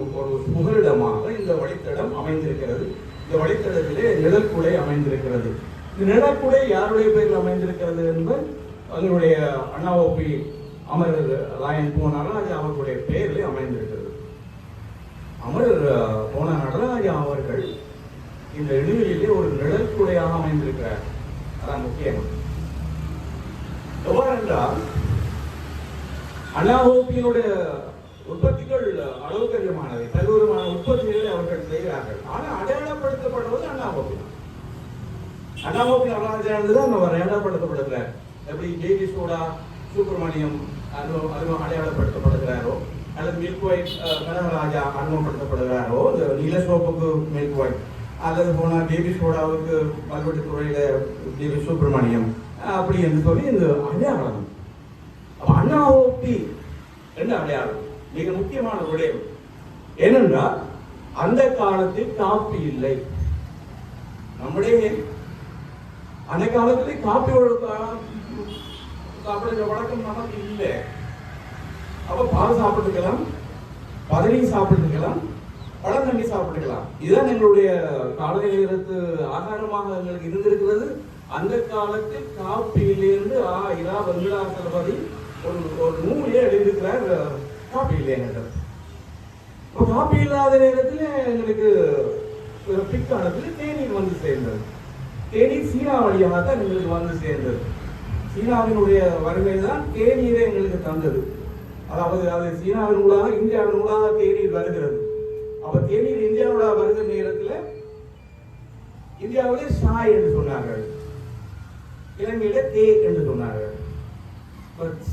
புகலிடமாக இந்த வழித்தடம் அமைந்திருக்கிறது. இந்த வழித்தடத்திலே நிழற்குடை அமைந்திருக்கிறது. இந்த நிழற்குடை யாருடைய பெயரில் அமைந்திருக்கிறது என்பது அதனுடைய அண்ணாஓபி அமரர் ராயன் போ நடராஜா அவர்களுடைய பெயரிலே அமைந்திருக்கிறது. அமரர் போன நடராஜா அவர்கள் இந்த இடுவிலே ஒரு நிழற்குடையாக அமைந்திருக்கிறார். அதான் முக்கியம். எவ்வாறென்றால் அண்ணாஓபியினுடைய உற்பத்திகள் அளவுக்கு அதிகமானவை, பல்வேறுமான உற்பத்திகளை அவர்கள் செய்கிறார்கள். ஆனால் அடையாளப்படுத்தப்படுவது அண்ணாஓபி. அண்ணாஓபி நடராஜா தான் அவர் அடையாளப்படுத்தப்படுகிறார். எப்படி ஜேடி சோடா சுப்பிரமணியம் அடையாளப்படுத்தப்படுகிறாரோ அல்லது மில்க் ஒயிட் கனகராஜா அறிமுகப்படுத்தப்படுகிறாரோ, இந்த நீலசோப்புக்கு மில்க் ஒயிட் அல்லது போனால் பேபி சோடாவுக்கு பல்வெட்டுத்துறையில தேவி சுப்பிரமணியம் அப்படி என்று சொல்லி இந்த அடையாளம். அண்ணாஓபி என்ற அடையாளம் மிக முக்கியமான விடயம். ஏனென்றால் அந்த காலத்தில் காப்பி இல்லை. நம்முடைய அந்த காலத்தில் காப்பி சாப்பிடுற வழக்கம் நமக்கு இல்லை. அப்ப பால் சாப்பிட்டுக்கலாம், பதனி சாப்பிட்டுக்கலாம், பழம் தண்ணி சாப்பிட்டுக்கலாம். இதுதான் எங்களுடைய காலை நேரத்து ஆகாரமாக எங்களுக்கு இருந்திருக்கிறது. அந்த காலத்தில் காப்பியிலிருந்து இரா வெங்கடாசலபதி ஒரு நூலே எழுதியிருக்கிறார். காப்பி இல்லைங்க. காப்பி இல்லாத நேரத்தில் எங்களுக்கு பிற்காலத்தில் தேநீர் வந்து சேர்ந்தது. தேநீர் சீனா வழியாக தான் எங்களுக்கு வந்து சேர்ந்தது. சீனாவினுடைய வருகை தான் தேநீரை எங்களுக்கு தந்தது. அதாவது அது சீனாவின் ஊடாக இந்தியாவின் ஊடாக தேநீர் வருகிறது. அப்ப தேநீர் இந்தியாவோட வருகிற நேரத்துல இந்தியாவிலே சாய் என்று சொன்னார்கள், இலங்கையில தே என்று சொன்னார்கள்.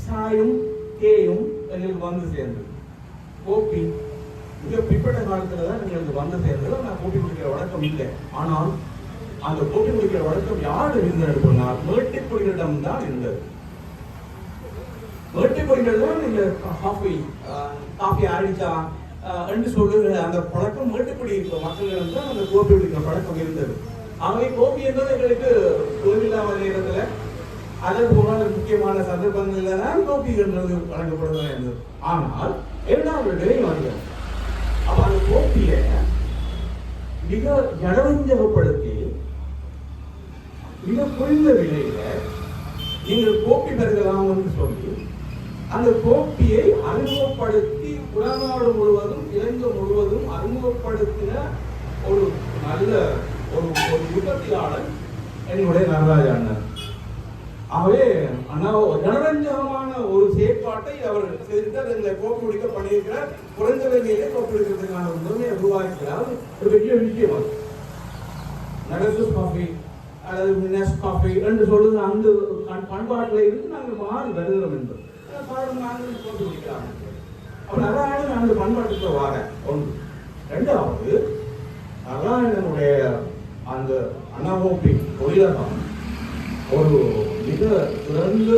சாயும் தேயும் எங்களுக்கு வந்து சேர்ந்தது. கோப்பி மிக பிற்பட்ட காலத்துல தான் எங்களுக்கு வந்து சேர்ந்தது. நான் கோப்பி குடிக்கிற வழக்கம் இல்லை. ஆனால் அந்த கோப்பி குடிக்கிற வழக்கம் யார் இருந்தது சொன்னால் மேட்டுக்குடிகளிடம் தான் இருந்தது. மேட்டுக்குடிகள் தான் இந்த காஃபி அடிச்சா என்று சொல்லுகிற அந்த பழக்கம் மேட்டுக்குடி மக்களிடம் தான் அந்த கோப்பி குடிக்கிற பழக்கம் இருந்தது. ஆகவே கோப்பி என்பது எங்களுக்கு தொழிலில்லாத நேரத்துல அதற்கு போனால் முக்கியமான சந்தர்ப்பங்கள்ல தான் கோப்பி என்றது வழங்கப்படுவதாக இருந்தது. ஆனால் இரண்டாவது விலை வந்தது. அப்ப அந்த கோப்பிய மிக ஜனவஞ்சகப்படுத்தி மிக குறைந்த விலையில நீங்கள் கோப்பி பெறலாம் என்று சொல்லி அந்த கோப்பியை அறிமுகப்படுத்தி உலகநாடு முழுவதும் இலங்கை முழுவதும் அறிமுகப்படுத்தின ஒரு நல்ல ஒரு உற்பத்தியாளர் என்னுடைய நடராஜ அண்ணன். ஆகவே அண்ணா ஜனரஞ்சகமான ஒரு செயற்பாட்டை அவர் செய்திருக்கார். எங்களை கோப்பி குடிக்க பண்ணியிருக்கிறார். குறைந்த விலையிலே கோப்பி குடிக்கிறதுக்கான ஒரு முறையை உருவாக்கிறார். ஒரு பெரிய விஷயம் நகசூஸ் காஃபி அல்லது நெஸ் காஃபி என்று சொல்லுங்க. அந்த பண்பாட்டில் இருந்து நாங்கள் மாறி வருகிறோம் என்று நாங்கள் கோப்பி குடிக்கிறாங்க. அப்ப நாராயணன் அந்த பண்பாட்டுக்கு வார ஒன்று. இரண்டாவது நாராயணனுடைய அந்த அண்ணாமோப்பி தொழிலகம் ஒரு மிக சிறந்த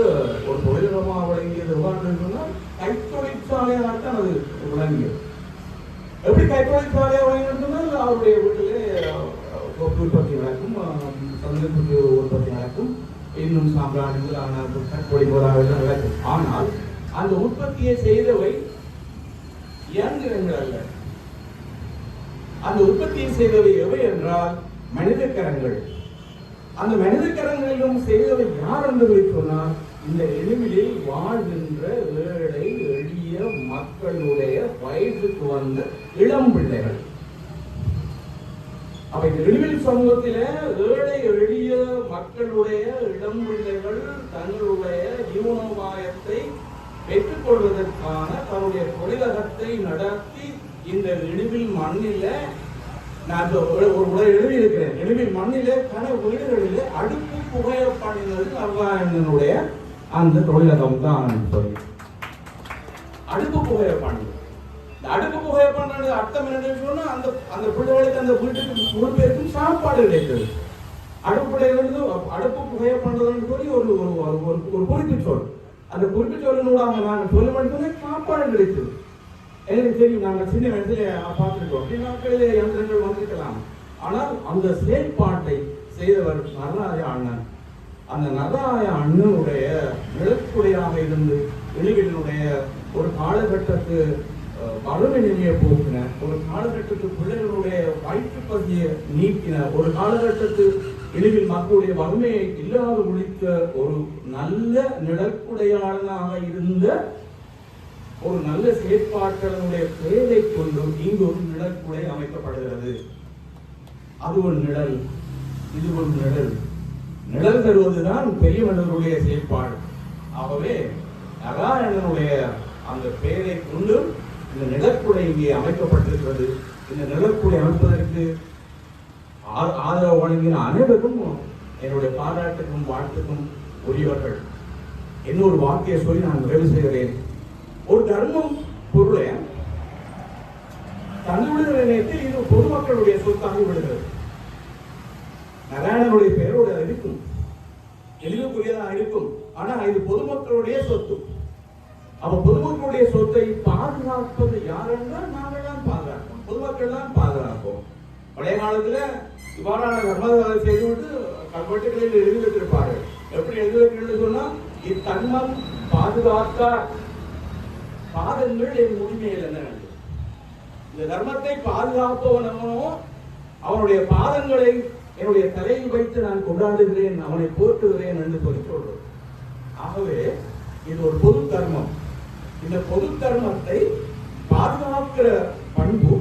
ஒரு தொழிலகமாக விளங்கியது. சொன்னால் கைத்தொழிற்சாலையாகத்தான் அது விளங்கியது. எப்படி கைத்தொழிற்சாலையாக விளங்கியதுன்னா அவருடைய வீட்டிலே உற்பத்தி நடக்கும், சந்தர்ப்ப உற்பத்தி நடக்கும், இன்னும் சாம்பிராணிகள் கற்பொழி போராக நடக்கும். ஆனால் அந்த உற்பத்தியை செய்தவை இயந்திரங்கள் அல்ல. அந்த உற்பத்தியை செய்தவை எவை என்றால் மனித கரங்கள். அந்த மனித கரங்களிலும் செய்தவை யார் என்று சொன்னால் இந்த எளிமையில் வாழ்கின்ற ஏழை எளிய மக்களுடைய வயதுக்கு வந்த இளம் பிள்ளைகள். அப்ப இந்த எளிமையில் சமூகத்தில ஏழை எளிய மக்களுடைய இளம் பிள்ளைகள் தங்களுடைய ஜீவனோபாயத்தை பெற்றுக் கொள்வதற்கான தன்னுடைய தொழிலகத்தை நடத்தி இந்த எளிவில் மண்ணில நான் ஒரு முறை எழுதியிருக்கிறேன். எளிவில் மண்ணிலே பல வீடுகளிலே அடுப்பு புகைய பண்ணினது நாராயணனுடைய அந்த தொழிலகம் தான் சொல்லி அடுப்பு புகைய பண்ணு. அடுப்பு புகைய பண்ணது அர்த்தம் என்னன்னு சொன்னா அந்த அந்த பிள்ளைகளுக்கு அந்த வீட்டுக்கு முழு பேருக்கும் சாப்பாடு கிடைத்தது. அடுப்பு புகைய பண்றதுன்னு சொல்லி ஒரு ஒரு குறிப்பு சொல். அந்த குறிப்பு சொல்லனூடாக நாங்கள் சொல்ல மட்டும் சாப்பாடு கிடைத்தது. எனக்கு தெரியும், நாங்கள் சின்ன வயசுல பார்த்துருக்கோம். நாட்களிலே யந்திரங்கள் வந்திருக்கலாம். ஆனால் அந்த செயல்பாட்டை செய்தவர் நடராஜ அண்ணன். அந்த நடராஜ அண்ணனுடைய நிலக்குடையாக இருந்து எளிவினுடைய ஒரு காலகட்டத்து வறுமை நிலையை போக்கின, ஒரு காலகட்டத்து பிள்ளைகளுடைய வயிற்று பசியை நீக்கின, ஒரு காலகட்டத்து எளிவில் மக்களுடைய வறுமையை இல்லாது ஒழித்த ஒரு நல்ல நிலக்குடையாளனாக இருந்த ஒரு நல்ல செயற்பாட்டனுடைய பெயரை கொண்டு இங்கு ஒரு நிழற்குடை அமைக்கப்படுகிறது. அது ஒரு நிழல், இது ஒரு நிழல். நிழல் தருவதுதான் பெரிய மனிதனுடைய செயற்பாடு. ஆகவே நாராயணனுடைய அந்த பெயரை கொண்டு இந்த நிழற்குடை இங்கே அமைக்கப்பட்டிருக்கிறது. இந்த நிழற்குடை அமைப்பதற்கு ஆதரவு வழங்கின அனைவருக்கும் என்னுடைய பாராட்டுக்கும் வாழ்த்துக்கும் உரியவர்கள். இன்னொரு வாக்கிய சொல்லி நான் நிறைவு செய்கிறேன். ஒரு தர்மம் பொருளை தன்னுடைய நேரத்தில் இது பொதுமக்களுடைய சொத்தாக விடுகிறது. நாராயணனுடைய பெயரோடு இருக்கும், எளிவுக்குரியதாக இருக்கும். ஆனா இது பொதுமக்களுடைய சொத்து. அப்ப பொதுமக்களுடைய சொத்தை பாதுகாப்பது யார் என்றால் நாங்கள் தான் பாதுகாப்போம், பொதுமக்கள் தான் பாதுகாப்போம். பழைய காலத்துல இவ்வாறான கர்மங்களை செய்துவிட்டு கல்வெட்டுகளில் எழுதி வைத்திருப்பார்கள். எப்படி எழுதி வைக்கிறது சொன்னா இத்தன்மம் பாதுகாத்தார் பாதங்கள் என் உரிமையில் என்ன. இந்த தர்மத்தை பாதுகாப்பவனோ அவனுடைய பாதங்களை என்னுடைய தலையில் வைத்து நான் கொண்டாடுகிறேன், அவனை போற்றுகிறேன் என்று சொல்லி சொல்றது. ஆகவே இது ஒரு பொது தர்மம். இந்த பொது தர்மத்தை பாதுகாக்கிற பண்பு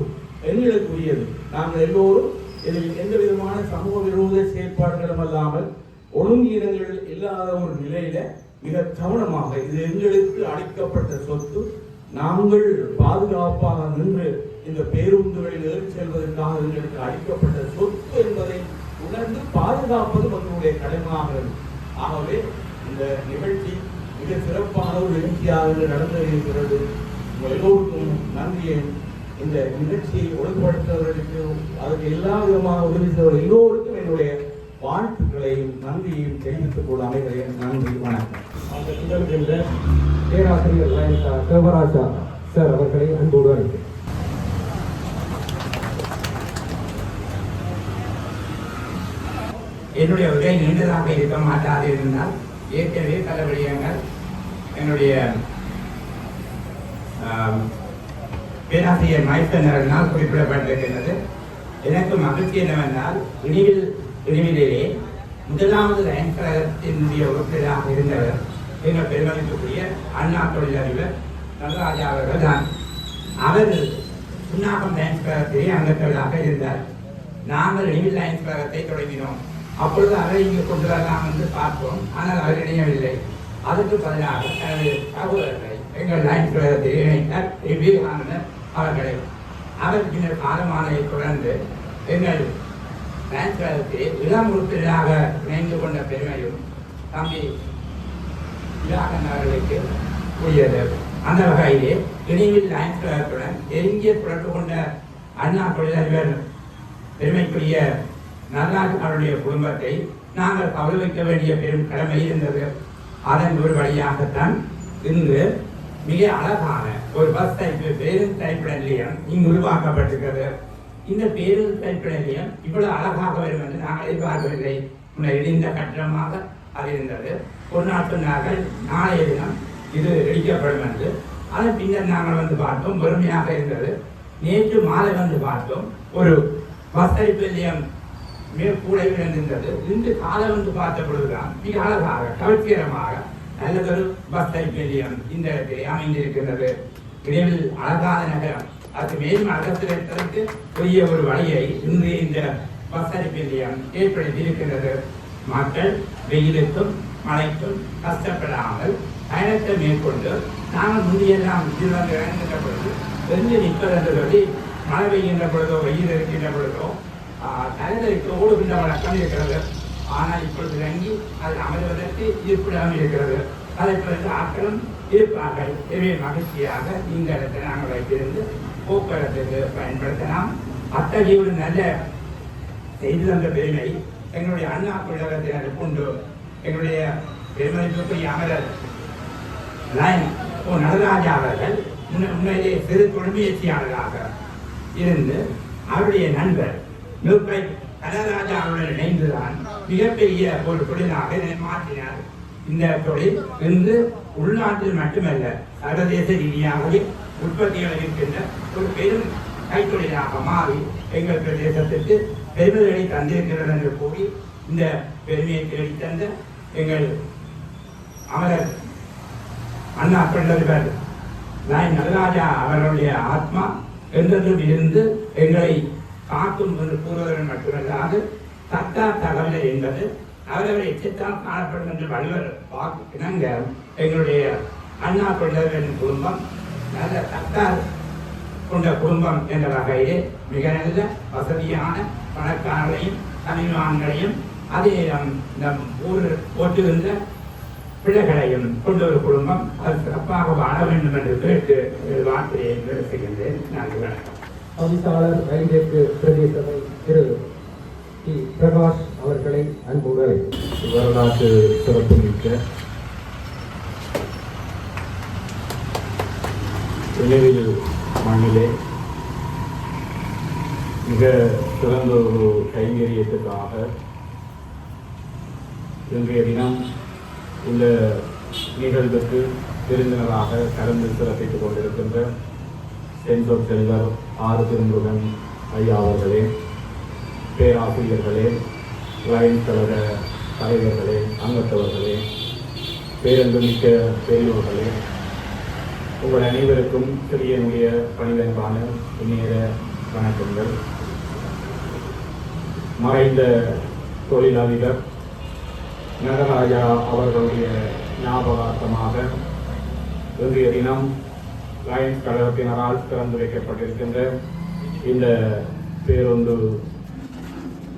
எங்களுக்குரியது. நாங்கள் எல்லோரும் இதில் எந்த விதமான சமூக விரோத செயற்பாடுகளும் அல்லாமல் ஒழுங்கீனங்கள் இல்லாத ஒரு நிலையில மிக கவனமாக இது எங்களுக்கு அளிக்கப்பட்ட சொத்து, நாங்கள் பாதுகாப்பாக நின்று இந்த பேருந்துகளில் ஏறி செல்வதற்காக எங்களுக்கு அளிக்கப்பட்ட சொத்து என்பதை உணர்ந்து பாதுகாப்பது மக்களுடைய கடமையாகிறது. ஆகவே இந்த நிகழ்ச்சி மிக சிறப்பான ஒரு நிகழ்ச்சியாக நடந்திருக்கிறது. உங்கள் எல்லோருக்கும் நன்றியை. இந்த நிகழ்ச்சியை ஒழுங்குபடுத்துவதற்கு அதற்கு எல்லா விதமாக உதவி செய்த எல்லோருக்கும் என்னுடைய வாழ்த்துக்களையும் நன்றியையும் தெரிவித்துக் கொள்ள அமைகிறேன். நன்றி, வணக்கம்.
அந்த நிகழ்கின்ற பேராசிரியர் தேவராஜா சார் அவர்களை அன்போடு அழைக்கிறேன்.
என்னுடைய உரை நீண்டதாக இருக்க மாட்டாது இருந்தால் ஏற்கனவே பல விடயங்கள் என்னுடைய பேராசிரியர் மைசனரால் குறிப்பிடப்பட்டிருக்கின்றது. எனக்கு மகிழ்ச்சி என்னவென்றால் இனிவிலே முதலாவது லைன்ஸ் கழகத்தினுடைய உறுப்பினராக இருந்தவர் எங்கள் பெருமதிப்புக்குரிய அண்ணா தொழிலதிபர் நடராஜா அவர்கள் தான். அவர் சுண்ணாகம் லைன்ஸ் கழகத்திலே அங்கத்தவராக இருந்தார். நாங்கள் இனிவில் லைன்ஸ் கழகத்தை தொடங்கினோம். அப்பொழுது அவரை இங்கு கொண்டு வரலாம் என்று பார்த்தோம். ஆனால் அவர் இணையவில்லை. அதற்கு பதிலாக தனது சகோதரர்களை எங்கள் லைன்ஸ் கழகத்தில் இணைத்தார் விவேகானந்தர் அவர்களை. அவர் பின்னர் காலமானதை தொடர்ந்து எங்கள் லைன்ஸ் கழகத்தில் இளம் உறுப்பினராக இணைந்து கொண்ட பெருமையும் தம்பி விவேகானந்தர் அவர்களுக்கு கூடியது. அந்த வகையிலே இணைவில் லைன்ஸ் கழகத்துடன் நெருங்கிய தொடர்பு கொண்ட அண்ணா தொழிலதிபர் பெருமைக்குரிய நடராஜ் அவருடைய குடும்பத்தை நாங்கள் கௌரவிக்க வேண்டிய பெரும் கடமை இருந்தது. அதன் ஒரு வழியாகத்தான் இன்று மிக அழகான ஒரு பஸ் டைப்பு பேருந்து டைப்பிட நிலையம் இங்கு உருவாக்கப்பட்டிருக்கிறது. இந்த பேருந்து டைப்பிட நிலையம் இவ்வளவு அழகாக வரும் என்று நாங்கள் எதிர்பார்க்கவில்லை. முன்னர் இடிந்த கட்டணமாக அது இருந்தது. ஒரு நாள் சொன்னார்கள் நாளைய தினம் இது இடிக்கப்படும் என்று. அதன் பின்னர் நாங்கள் வந்து பார்த்தோம், பெருமையாக இருந்தது. நேற்று மாலை வந்து பார்த்தோம், ஒரு பஸ் டைப்பு நிலையம் மேற்கூடை இருந்தது. இன்று காலை வந்து பார்த்த பொழுதுதான் மிக அழகாக கவர்ச்சிகரமாக நல்லதொரு பஸ் டைப் நிலையம் இந்த இடத்திலே அமைந்திருக்கிறது. விரைவில் அழகான நகரம் அதுக்கு மேலும் அகத்திற்கு பெரிய ஒரு வழியை இன்று இந்த பஸ் டைப் நிலையம் ஏற்படுத்தி இருக்கின்றது. மக்கள் வெயிலுக்கும் மழைக்கும் கஷ்டப்படாமல் பயணத்தை மேற்கொண்டு நாங்கள் முந்தியெல்லாம் இதில் இறங்குகின்ற பொழுது வெந்து நிற்பதென்று சொல்லி மழை பெய்கின்ற பொழுதோ வெயில் இருக்கின்ற பொழுதோ தலைவருக்கு ஓடுகின்ற வழக்கம் இருக்கிறது. ஆனால் இப்பொழுது இறங்கி அது அமர்வதற்கு இருப்பிடாமல் இருக்கிறது. அதை பிறகு ஆட்களும் இருப்பார்கள். எனவே மகிழ்ச்சியாக இந்த இடத்தை நாங்கள் வைத்திருந்து போக்குவரத்துக்கு பயன்படுத்தலாம். அத்தகைய ஒரு நல்ல செய்தி தந்த பெருமை எங்களுடைய அண்ணா கழகத்தினர் கொண்டு எங்களுடைய பெருமதிப்புக்குரிய அமரர் நடராஜா அவர்கள் உண்மையிலே சிறு தொழிற்சியாளராக இருந்து அவருடைய நண்பர் நடராஜா அவருடன் இணைந்துதான் மிகப்பெரிய ஒரு தொழிலாக மாற்றினார். இந்த தொழில் இன்று உள்நாட்டில் மட்டுமல்ல சர்வதேச ரீதியாகவே உற்பத்திகள் இருக்கின்ற ஒரு பெரும் கைத்தொழிலாக மாறி எங்கள் பிரதேசத்திற்கு பெருமைகளை தந்திருக்கிறது என்று கூறி இந்த பெருமையை தேடி தந்த எங்கள் அமரர் அண்ணா தொழிலதிபர் நடராஜா அவர்களுடைய ஆத்மா என்றென்றும் இருந்து எங்களை காக்கும் என்று கூறுவதன் மட்டுமல்லாது தத்தா தகவலை என்பது அவரவர் எச்சத்தால் காணப்படும் என்று வள்ளுவர் இணங்க எங்களுடைய அண்ணா தொழிலதிபரின் குடும்பம் நல்ல தத்தா கொண்ட குடும்பம் என்ற வகையிலே மிக நல்ல வசதியான பணக்காரர்களையும் தனிமான்களையும் அதே நம் ஊர் ஓட்டுகின்ற பிள்ளைகளையும் கொண்ட ஒரு குடும்பம் அது சிறப்பாக வாழ வேண்டும் என்று கேட்டு வார்த்தையை செய்கின்றேன். நன்றி, வணக்கம்.
தவிசாளர் ரயில்வேக்கு பிரதேச சபை திரு டி பிரகாஷ் அவர்களை அன்போடு
வரலாற்று சிறப்புமிக்க இணைவில் மண்ணிலே மிக சிறந்த ஒரு கைங்கரியத்துக்காக இன்றைய தினம் இந்த நிகழ்வுக்கு விருந்தினராக கலந்து சிறப்பித்துக் கொண்டிருக்கின்ற சென்டோர் செல்வர் ஆறு திருமுருகன் ஐயா அவர்களே, பேராசிரியர்களே, லைன்ஸ் கழக தலைவர்களே, அங்கத்தவர்களே, பேரன்புமிக்க பெரியோர்களே, உங்கள் அனைவருக்கும் சிறியனுடைய பணிவன்பான இந்நேர வணக்கங்கள். மறைந்த தொழிலதிபர் நடராஜா அவர்களுடைய ஞாபகார்த்தமாக இன்றைய தினம் லைன்ஸ் கழகத்தினரால் திறந்து வைக்கப்பட்டிருக்கின்ற
இந்த பேருந்து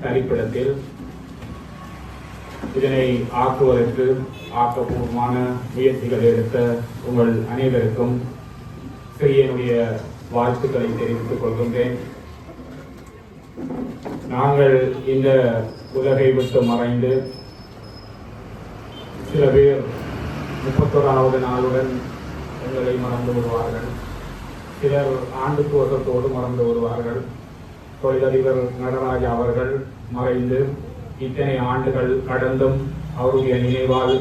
தரிப்பிடத்தில் இதனை ஆக்குவதற்கு ஆக்கப்பூர்வமான முயற்சிகள் எடுத்த உங்கள் அனைவருக்கும் என்னுடைய வாழ்த்துக்களை தெரிவித்துக் கொள்கின்றேன். நாங்கள் இந்த உலகை விட்டு மறைந்து சில பேர் 31வது நாளுடன் எங்களை மறந்து விடுவார்கள், சிலர் ஆண்டு துவக்கத்தோடு மறந்து விடுவார்கள். தொழிலதிபர் நடராஜா அவர்கள் மறைந்து இத்தனை ஆண்டுகள் கடந்தும் அவருடைய நினைவால்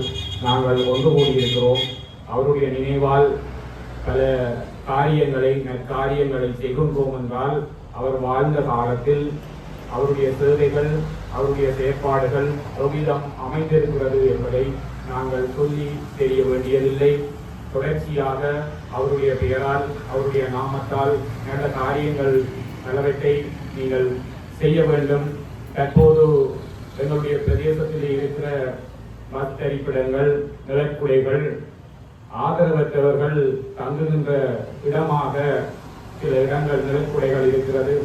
நாங்கள் ஒன்று கூடியிருக்கிறோம். அவருடைய நினைவால் பல நற்காரியங்களை செய்கின்றோம் என்றால் அவர் வாழ்ந்த காலத்தில் அவருடைய சேவைகள், அவருடைய செயற்பாடுகள் எவ்விதம் அமைந்திருக்கிறது என்பதை நாங்கள் சொல்லி தெரிய வேண்டியதில்லை. தொடர்ச்சியாக அவருடைய பெயரால், அவருடைய நாமத்தால் நல்ல காரியங்கள் பலவற்றை நீங்கள் செய்ய வேண்டும். தற்போது எங்களுடைய பிரதேசத்தில் இருக்கிற பஸ் தரிப்பிடங்கள், நிழற்குடைகள், ஆதரவற்றவர்கள் தங்குகின்ற இடமாக சில இடங்கள் நிழற்குடைகள் இருக்கிறது.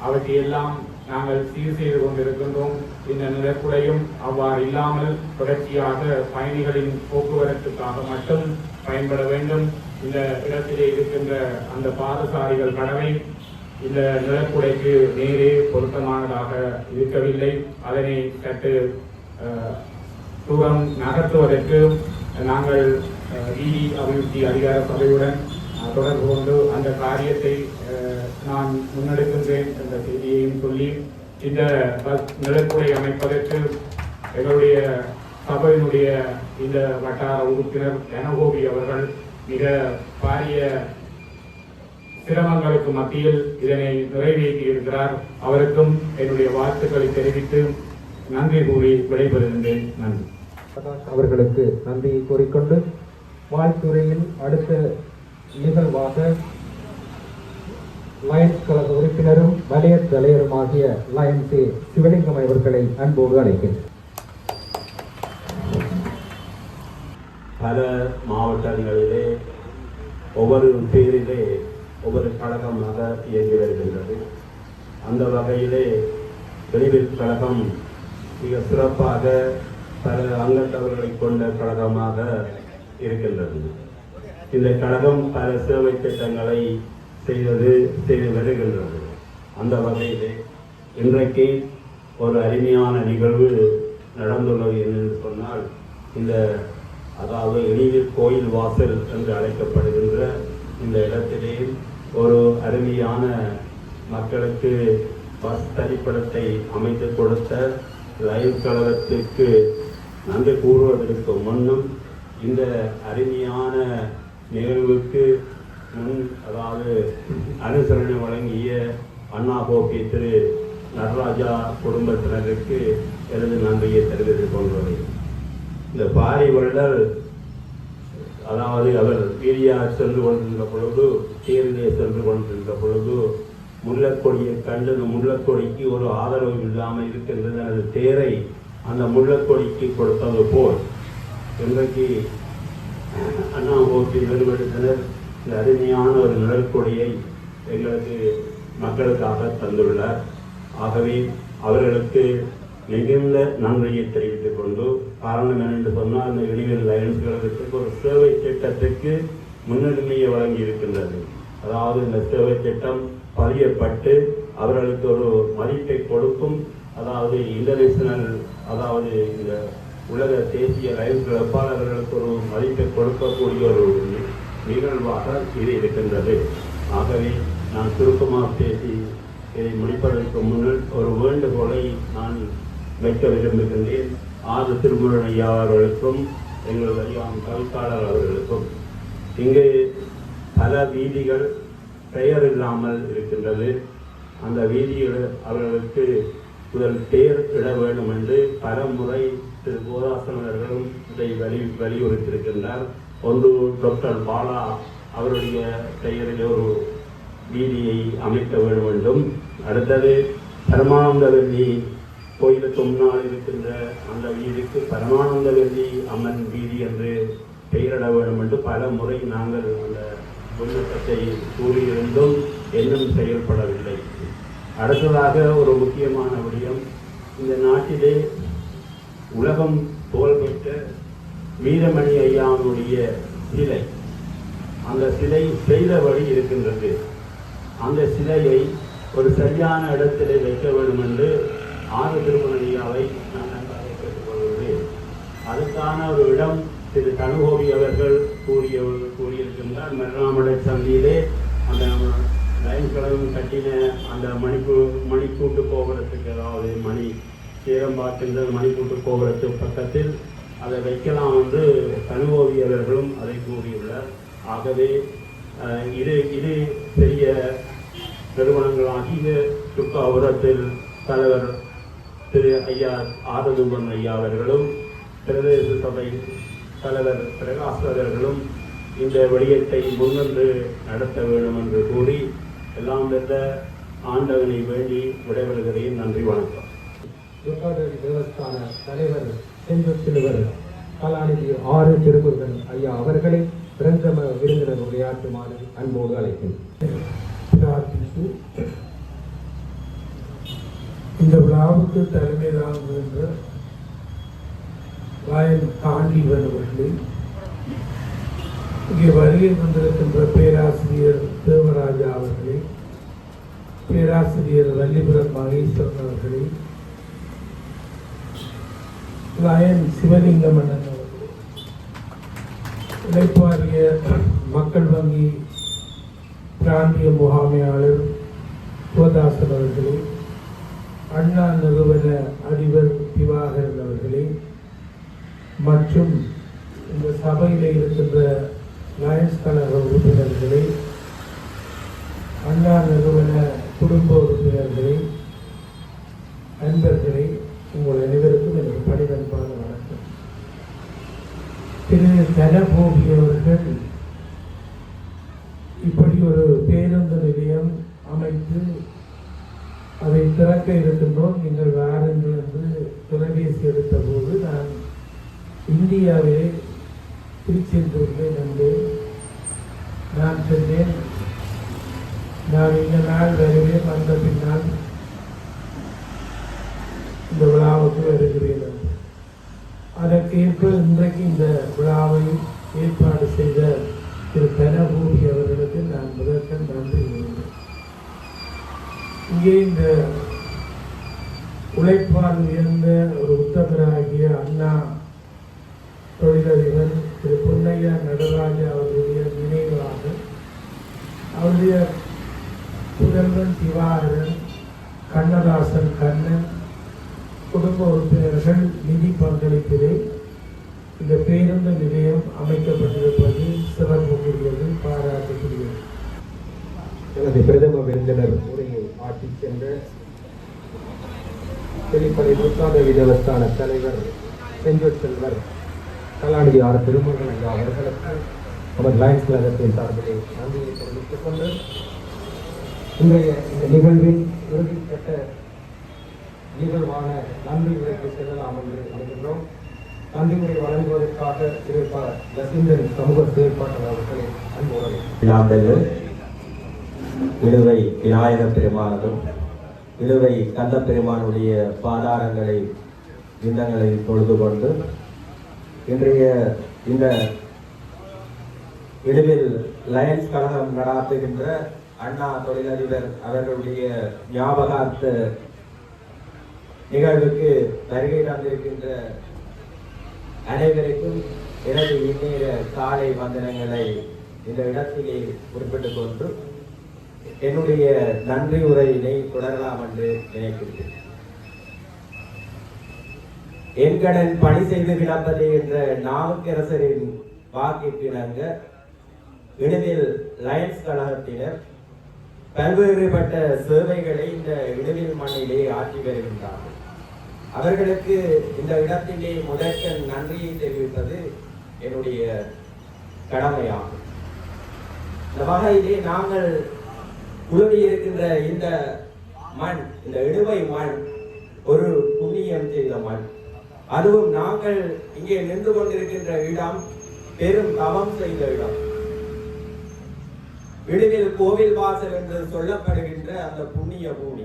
அவற்றையெல்லாம் நாங்கள் சீர் செய்து கொண்டிருக்கின்றோம். இந்த நிழற்குடையும் அவ்வாறு இல்லாமல் தொடர்ச்சியாக பயணிகளின் போக்குவரத்துக்காக மட்டும் பயன்பட வேண்டும். இந்த இடத்திலே இருக்கின்ற அந்த பாதசாரிகள் கடவை இந்த நிழற்குடைக்கு நேரே பொருத்தமானதாக இருக்கவில்லை. அதனை சற்று தூரம் நகர்த்துவதற்கு நாங்கள் வீதி அபிவிருத்தி அதிகார சபையுடன் தொடர்பு கொண்டு அந்த காரியத்தை நான் முன்னெடுக்கின்றேன் என்ற செய்தியையும் சொல்லி, இந்த பஸ் நிழற்குடை அமைப்பதற்கு எங்களுடைய சபையினுடைய இந்த வட்டார உறுப்பினர் தனகோபி அவர்கள் மிக பாரிய சிரமங்களுக்கு மத்தியில் இதனை நிறைவேற்றி இருக்கிறார். அவருக்கும் என்னுடைய வாழ்த்துக்களை தெரிவித்து நன்றி கூறி விடைபெறுகின்றேன். நன்றி.
அவர்களுக்கு நன்றியை கூறிக்கொண்டு வாழ்த்துறையில் அடுத்த நிகழ்வாக லயன்ஸ் கழக உறுப்பினரும் வலய தலைவருமாகிய லயன்ஸ் சிவலிங்கம் அவர்களை அன்போடு அழைக்கின்றனர்.
பல மாவட்டங்களிலே ஒவ்வொரு பேரிலே ஒவ்வொரு கழகமாக இயங்கி வருகின்றது. அந்த வகையிலே வெளிவில் கழகம் மிக சிறப்பாக பல அங்கத்தவர்களை கொண்ட கழகமாக இருக்கின்றது. இந்த கழகம் பல சேவை திட்டங்களை செய்து வருகின்றது. அந்த வகையிலே இன்றைக்கு ஒரு அருமையான நிகழ்வு நடந்துள்ளது என்று சொன்னால், இந்த அதாவது இனிவில் கோயில் வாசல் என்று அழைக்கப்படுகின்ற இந்த இடத்திலே ஒரு அருமையான மக்களுக்கு பஸ் தரிப்பிடத்தை அமைத்து கொடுத்த லயன்ஸ் கழகத்திற்கு நன்றி கூறுவதற்கு முன்னும் இந்த அருமையான நிகழ்வுக்கு அதாவது அனுசரணை வழங்கிய அண்ணா கோப்பை திரு நடராஜா குடும்பத்தினருக்கு எனது நன்றியை தெரிவித்துக் கொள்கிறேன். இந்த பாரி வள்ளல் அதாவது அவர் வீரியார் சென்று கொண்டிருந்த பொழுது, தேரிலே சென்று கொண்டிருந்த பொழுது முல்லக்கொடியை கண்டு அந்த முல்லக்கொடிக்கு ஒரு ஆதரவு இல்லாமல் இருக்கின்றது. அந்த தேரை அந்த முல்லக்கொடிக்கு கொடுத்தது போல் இன்றைக்கு அண்ணா கோப்பை நிறுவனத்தினர் இந்த அருமையான ஒரு நிழற்கொடியை எங்களுக்கு மக்களுக்காக தந்துள்ளார். ஆகவே அவர்களுக்கு மிகுந்த நன்றியை தெரிவித்துக் கொண்டு, காரணம் என்னென்று சொன்னால், இந்த இனிவில் லயன்ஸ் கழகத்துக்கு ஒரு சேவை திட்டத்துக்கு முன்னுரிமையை வழங்கி இருக்கின்றது. அதாவது இந்த சேவை திட்டம் பதியப்பட்டு அவர்களுக்கு ஒரு மதிப்பை கொடுக்கும், அதாவது இன்டர்நேஷனல், அதாவது இந்த உலக தேசிய லயன்ஸ் வேட்பாளர்களுக்கு ஒரு மதிப்பை கொடுக்கக்கூடிய ஒரு நிகழ்வாக இது இருக்கின்றது. ஆகவே நான் சுருக்கமாக பேசி இதை முடிப்பதற்கு முன்னர் ஒரு வேண்டுகோளை நான் வைக்க விரும்புகின்றேன். ஆறு திருமுருகன் ஐயா அவர்களுக்கும் எங்கள் அறிவான் கவிப்பாளர் அவர்களுக்கும், இங்கு பல வீதிகள் பெயர் இல்லாமல் இருக்கின்றது. அந்த வீதியில் அவர்களுக்கு முதல் பெயர் இட வேண்டும் என்று பல முறை திரு கோதாசனர்களும் இதை வலியுறுத்தியிருக்கின்றார். ஒன்று டாக்டர் பாலா அவருடைய பெயரில் ஒரு வீதியை அமைக்க வேண்டும் என்றும், அடுத்தது பரமானந்தவல்லி கோயிலுக்கு முன்னால் இருக்கின்ற அந்த வீதிக்கு பரமானந்தவல்லி அம்மன் வீதி என்று பெயரிட வேண்டும் என்று பல முறை நாங்கள் அந்த விண்ணப்பத்தை கூறியிருந்தும் இன்னும் செயல்படவில்லை. அடுத்ததாக ஒரு முக்கியமான விடயம், இந்த நாட்டிலே உலகம் புகழ்பெற்ற வீரமணி ஐயாவுடைய சிலை, அந்த சிலை செய்த வழி இருக்கின்றது. அந்த சிலையை ஒரு சரியான இடத்திலே வைக்க வேண்டும் என்று ஆறு திருமண ஐயாவை நான் நன்றாக கேட்டுக்கொள்கிறேன். அதுக்கான ஒரு இடம் திரு தனுகோபி அவர்கள் கூறியிருக்கின்றார். மருணாமலை சந்தியிலே அந்த லைன் கழகம் கட்டின அந்த மணிக்கூட்டு கோபுரத்துக்கு, அதாவது மணி சேரம் பார்க்கின்ற மணிக்கூட்டு கோபுரத்துக்கு பக்கத்தில் அதை வைக்கலாம் என்று தனுகோபி அவர்களும் அதை கூறியுள்ளார். ஆகவே இது பெரிய நிறுவனங்களாகிய சுக்காபுரத்தில் தலைவர் திரு ஐயா ஆததுபன் ஐயா அவர்களும் பிரதேச சபை தலைவர் பிரகாஷ் அவர்களும் இந்த வெளியீட்டை முன்னின்று நடத்த வேண்டும் என்று கூறி எல்லாம் வென்ற ஆண்டவனை வேண்டி விடைபெறுகிறேன். நன்றி, வணக்கம்.
துர்காதேவி தேவஸ்தான தலைவர் செஞ்சொற்றிலுவர் கலாநிதி ஆறு திருமுருகன் ஐயா அவர்களை பிரதம விருந்தினர் உரையாற்றுமாறு அன்போடு அழைக்கின்றேன்.
இந்த விழாவுக்கு தலைமை தாங்குகின்ற ராயன் தாண்டிவன் அவர்களே, இங்கே வருகை கொண்டிருக்கின்ற பேராசிரியர் தேவராஜா அவர்களே, பேராசிரியர் வல்லிபுரம் மகேஸ்வரன் அவர்களே, ராயன் சிவலிங்கம் அண்ணன் அவர்களே, இளைப்பாறிய மக்கள் வங்கி பிராந்திய முகாமையாளர் சிவதாசன் அவர்களே, அண்ணா நிறுவன அதிபர் திவாகரன் அவர்களே மற்றும் இந்த சபையில் இருக்கின்ற லயன்ஸ் கழக உறுப்பினர்களே, அண்ணா நிறுவன குடும்ப உறுப்பினர்களே, நண்பர்களே, உங்கள் அனைவருக்கும் எனக்கு பணிவன்பான வணக்கம். திரு தனபோகி அவர்கள் இப்படி ஒரு பேருந்து நிலையம் அமைத்து அதை திறக்க இருக்கின்றோம், நீங்கள் வாருங்கள் என்று தொலைபேசி எடுத்த போது நான் இந்தியாவிலே திருச்செந்தூரில் நம்பேன். நான் சொன்னேன், நான் இந்த நாள் வருவேன், வந்த பின்னால் இந்த விழாவுக்கு வருகிறேன். அதற்கேற்ப இன்றைக்கு இந்த விழாவை ஏற்பாடு செய்த திரு தனபூரி அவர்களுக்கு நான் முதற்கண் நன்றி கூறுகிறேன். இங்கே இந்த உழைப்பால் உயர்ந்த ஒரு உத்தமராகிய அண்ணா தொழிலதிபர் திரு பொன்னையா நடராஜா அவருடைய நினைவாக அவருடைய புதல்வன் திவாகரன், கண்ணதாசன் கண்ணன் குடும்ப உறுப்பினர்கள் நிதி பங்களிப்பிலே இந்த பேருந்து நிலையம் அமைக்கப்பட்டிருப்பது சிறப்புக்குரியது, பாராட்டுக்குரியது.
எனது பிரதம விருந்தினர் உரையை ஆற்றி சென்ற வெளிப்படை துர்காதேவி தேவஸ்தான தலைவர் செஞ்சொற்செல்வர் கலாநிதி ஆறு திருமுருகன் ஐயா அவர்களுக்கு நமது லயன்ஸ் கழகத்தின் சார்பிலே நன்றியை தெரிவித்துக் கொண்டு இன்றைய இந்த நிகழ்வின் இறுதிக்கட்ட நிகழ்வான நன்றி உரைக்கு செல்லலாம் என்று நினைக்கின்றோம். நன்றி உரை வழங்குவதற்காக இருப்பார் லசிந்தன் சமூக செயற்பாட்டாளர் அவர்களை அன்போடு
இழுவை விநாயக பெருமானதும் இழுவை கந்த பெருமானுடைய பாதாரங்களை விந்தங்களை தொழுது கொண்டு இன்றைய இந்த இழுவில் லயன்ஸ் கழகம் நடாத்துகின்ற அண்ணா தொழிலதிபர் அவர்களுடைய ஞாபகார்த்த நிகழ்வுக்கு வருகை தந்திருக்கின்ற அனைவருக்கும் எனது இந்நேர காலை வந்தனங்களை இந்த இடத்திலே குறிப்பிட்டுக் கொண்டு என்னுடைய நன்றி உரையினை தொடரலாம் என்று நினைக்கின்றேன். என் கடன் பணி செய்து கிடப்பது என்ற நாவுக்கரசரின் வாக்கிற்கிணங்க இடுவில் லயன்ஸ் கழகத்தினர் பல்வேறுபட்ட சேவைகளை இந்த இடுவில் மண்ணிலே ஆற்றி வருகின்றார்கள். அவர்களுக்கு இந்த இடத்திலே முதற்கண் நன்றியை தெரிவிப்பது என்னுடைய கடமையாகும். இந்த வகையிலே நாங்கள் உழவி இருக்கின்ற இந்த மண், இந்த இடுவை மண் ஒரு புண்ணியம் செய்த மண். அதுவும் நாங்கள் இங்கே நின்று கொண்டிருக்கின்ற இடம் பெரும் தவம் செய்த இடம். இடுவில் கோவில் வாசல் என்று சொல்லப்படுகின்ற அந்த புண்ணிய பூமி.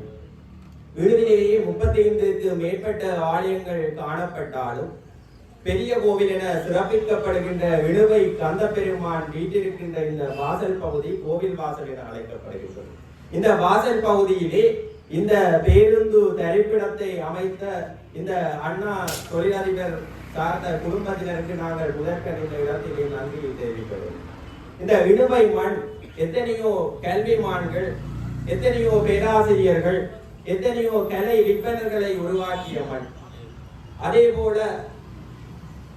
இடுவிலேயே 35க்கு மேற்பட்ட ஆலயங்கள் காணப்பட்டாலும் பெரிய கோவில் என சிறப்பிக்கப்படுகின்ற இழுவை கந்த பெருமான் வீட்டிருக்கின்ற இந்த வாசல் பகுதி கோவில் வாசல் என அழைக்கப்படுகின்றது. இந்த வாசல் பகுதியிலே இந்த பேருந்து தரிப்பிடத்தை அமைத்த இந்த அண்ணா தொழிலதிபர் சார்ந்த குடும்பத்தினருக்கு நாங்கள் முதற்கண் இந்த இடத்திலே நன்றி தெரிவிக்கிறோம். இந்த இழுவை மண் எத்தனையோ கல்விமான்கள், எத்தனையோ பேராசிரியர்கள், எத்தனையோ கலை விற்பனர்களை உருவாக்கிய மண். அதே போல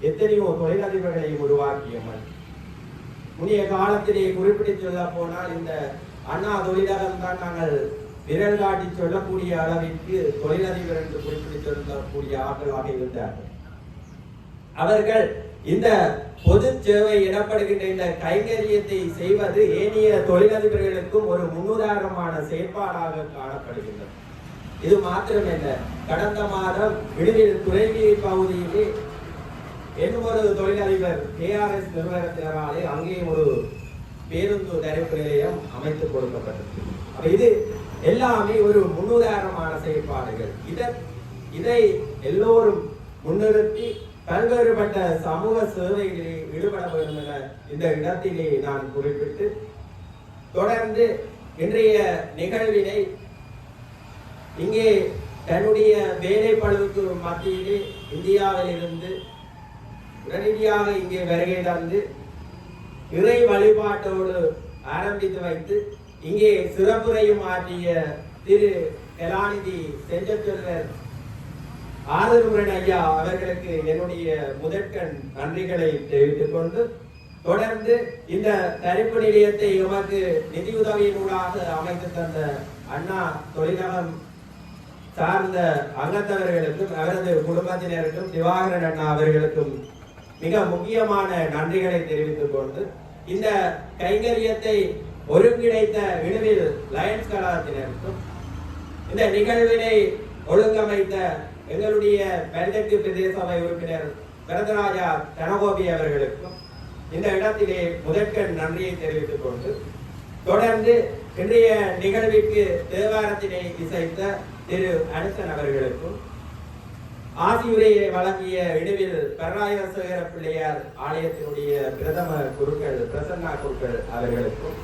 எத்தனையோ தொழிலதிபர்களை உருவாக்கிய மண். முன்னைய காலத்திலே குறிப்பிட்டு சொல்ல போனால் இந்த அண்ணா தொழிலகம் தான் நாங்கள் விரல் காட்டி சொல்லக்கூடிய அளவிற்கு தொழிலதிபர் என்று குறிப்பிட்டு சொல்லக்கூடிய ஆட்களாக இருந்தார்கள். அவர்கள் இந்த பொது சேவை எனப்படுகின்ற இந்த கைங்கரியத்தை செய்வது ஏனைய தொழிலதிபர்களுக்கும் ஒரு முன்னுதாரணமான செயற்பாடாக காணப்படுகின்றது. இது மாத்திரமல்ல, கடந்த மாதம் இடுவில் துறைவீதி பகுதியிலே இன்னும் ஒரு தொழிலதிபர் KRS நிறுவனத்தினராலே அங்கே ஒரு பேருந்து தரிப்பு நிலையம் அமைத்துக் கொடுக்கப்பட்டது. இது எல்லாமே ஒரு முன்னுதாரணமான செயற்பாடுகள். இதை எல்லோரும் முன்னிறுத்தி பல்வேறுபட்ட சமூக சேவைகளில் ஈடுபட வேண்டும் என இந்த இடத்திலே நான் குறிப்பிட்டு தொடர்ந்து இன்றைய நிகழ்வினை இங்கே தன்னுடைய வேலை பழுவுக்கு மத்தியிலே இந்தியாவில் இருந்து உடனடியாக இங்கே வருகை தந்து இறை வழிபாட்டோடு ஆரம்பித்து வைத்து இங்கே சிறப்புரையும் ஆற்றிய திரு கலாநிதி செஞ்சச்சொல்லர் ஆதரவுடன் ஐயா அவர்களுக்கு என்னுடைய முதற்கண் நன்றிகளை தெரிவித்துக் கொண்டு தொடர்ந்து இந்த தரிப்பு நிலையத்தை எமக்கு நிதியுதவியினூடாக அமைத்து தந்த அண்ணா தொழிலகம் சார்ந்த அங்கத்தவர்களுக்கும் அவரது குடும்பத்தினருக்கும் திவாகரன் அண்ணா அவர்களுக்கும் மிக முக்கியமான நன்றிகளை தெரிவித்துக் கொண்டு இந்த கைங்கரியத்தை ஒருங்கிணைத்த இடுவில் லயன்ஸ் கழகத்தினருக்கும் இந்த நிகழ்வினை ஒழுங்கமைத்த எங்களுடைய பெருந்தெற்கு பிரதேச சபை உறுப்பினர் வரதராஜா தனகோபி அவர்களுக்கும் இந்த இடத்திலே முதற்கண் நன்றியை தெரிவித்துக் கொண்டு தொடர்ந்து இன்றைய நிகழ்விற்கு தேவாரத்தினை இசைத்த திரு அனுசன் அவர்களுக்கும் ஆசியுரையை வழங்கிய இடுவில் பரராயசேகர பிள்ளையார் ஆலயத்தினுடைய பிரதம குருக்கள் பிரசன்னா குருக்கள் அவர்களுக்கும்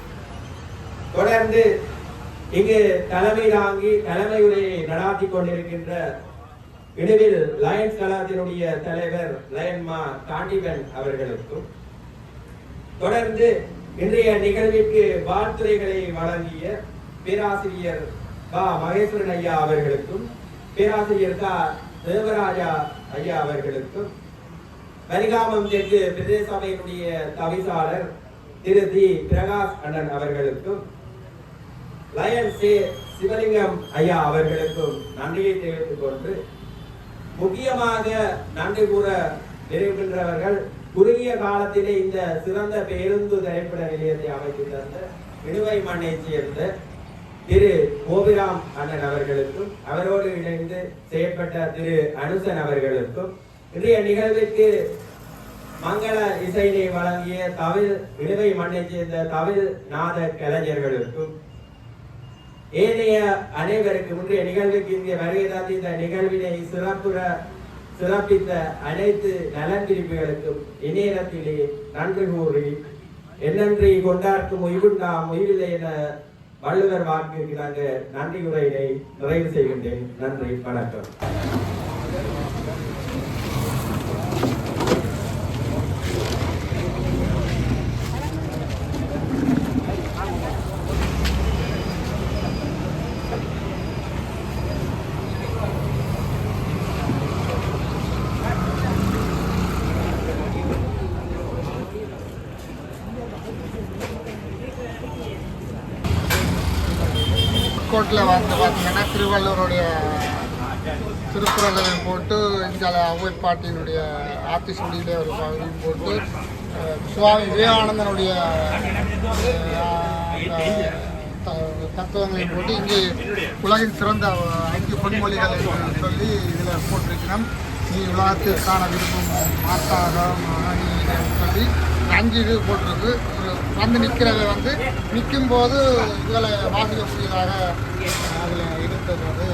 தொடர்ந்து இங்கு தலைமை தாங்கி தலைமை உரையை நடாத்தி கொண்டிருக்கின்ற இடுவில் லயன்ஸ் கழகத்தினுடைய தலைவர் லயன்மா காண்டிபன் அவர்களுக்கும் தொடர்ந்து இன்றைய நிகழ்விற்கு வாழ்த்துரைகளை வழங்கிய பேராசிரியர் மகேஸ்வரன் ஐயா அவர்களுக்கும் பேராசிரியர் தேவராஜா ஐயா அவர்களுக்கும் வரிகாமம் தெற்கு பிரதேச சபையினுடைய தவிசாளர் திரு தி பிரகாஷ் அண்ணன் அவர்களுக்கும் லயன்ஸ் சிவலிங்கம் ஐயா அவர்களுக்கும் நன்றியை தெரிவித்துக் கொண்டு முக்கியமாக நன்றி கூற விரும்புகின்றவர்கள் குறுகிய காலத்திலே இந்த சிறந்த பேருந்து திரைப்பட நிலையத்தை அமைத்து தந்த இடுவை மண்ணை சேர்ந்த திரு கோபிராம் அண்ணன் அவர்களுக்கும் அவரோடு இணைந்து செயற்பட்ட திரு அனுசன் அவர்களுக்கும் இன்றைய நிகழ்விற்கு மங்கள இசையினை வழங்கிய தமிழ் இடுவை மண்ணை சேர்ந்த தமிழ் நாத கலைஞர்களுக்கும் ஏனைய அனைவருக்கும் இன்றைய நிகழ்வுக்கு இங்கே வருகை தந்து இந்த நிகழ்வினை சிறப்பித்த அனைத்து நலன் பிரிவுகளுக்கும் இந்நேரத்திலே நன்றி கூறி என்னன்றி கொண்டார்க்கும் உய்வுண்டாம் உய்வில்லை என வள்ளுவர் வாக்கிற்கு நாங்கள் நன்றி உரையினை நிறைவு செய்கின்றேன். நன்றி, வணக்கம்.
கோட்டில் வந்து பார்த்தீங்கன்னா திருவள்ளுவருடைய திருக்குறளை போட்டு இங்கே அவ்வை பாட்டியினுடைய ஆத்திசூடியிலே ஒரு பகுதியும் போட்டு சுவாமி விவேகானந்தனுடைய தத்துவங்களையும் போட்டு இங்கே உலகின் சிறந்த 5 பொன்மொழிகள் என்று சொல்லி இதில் போட்டிருக்கிறோம். நீ உலகத்திற்கான விரும்பும் மாற்றாக சொல்லி 5 இது போட்டிருக்கு. வந்து நிற்கிறத வந்து நிற்கும் போது இதில் வாசிக்கக்கூடியதாக அதில் இருந்தது வந்து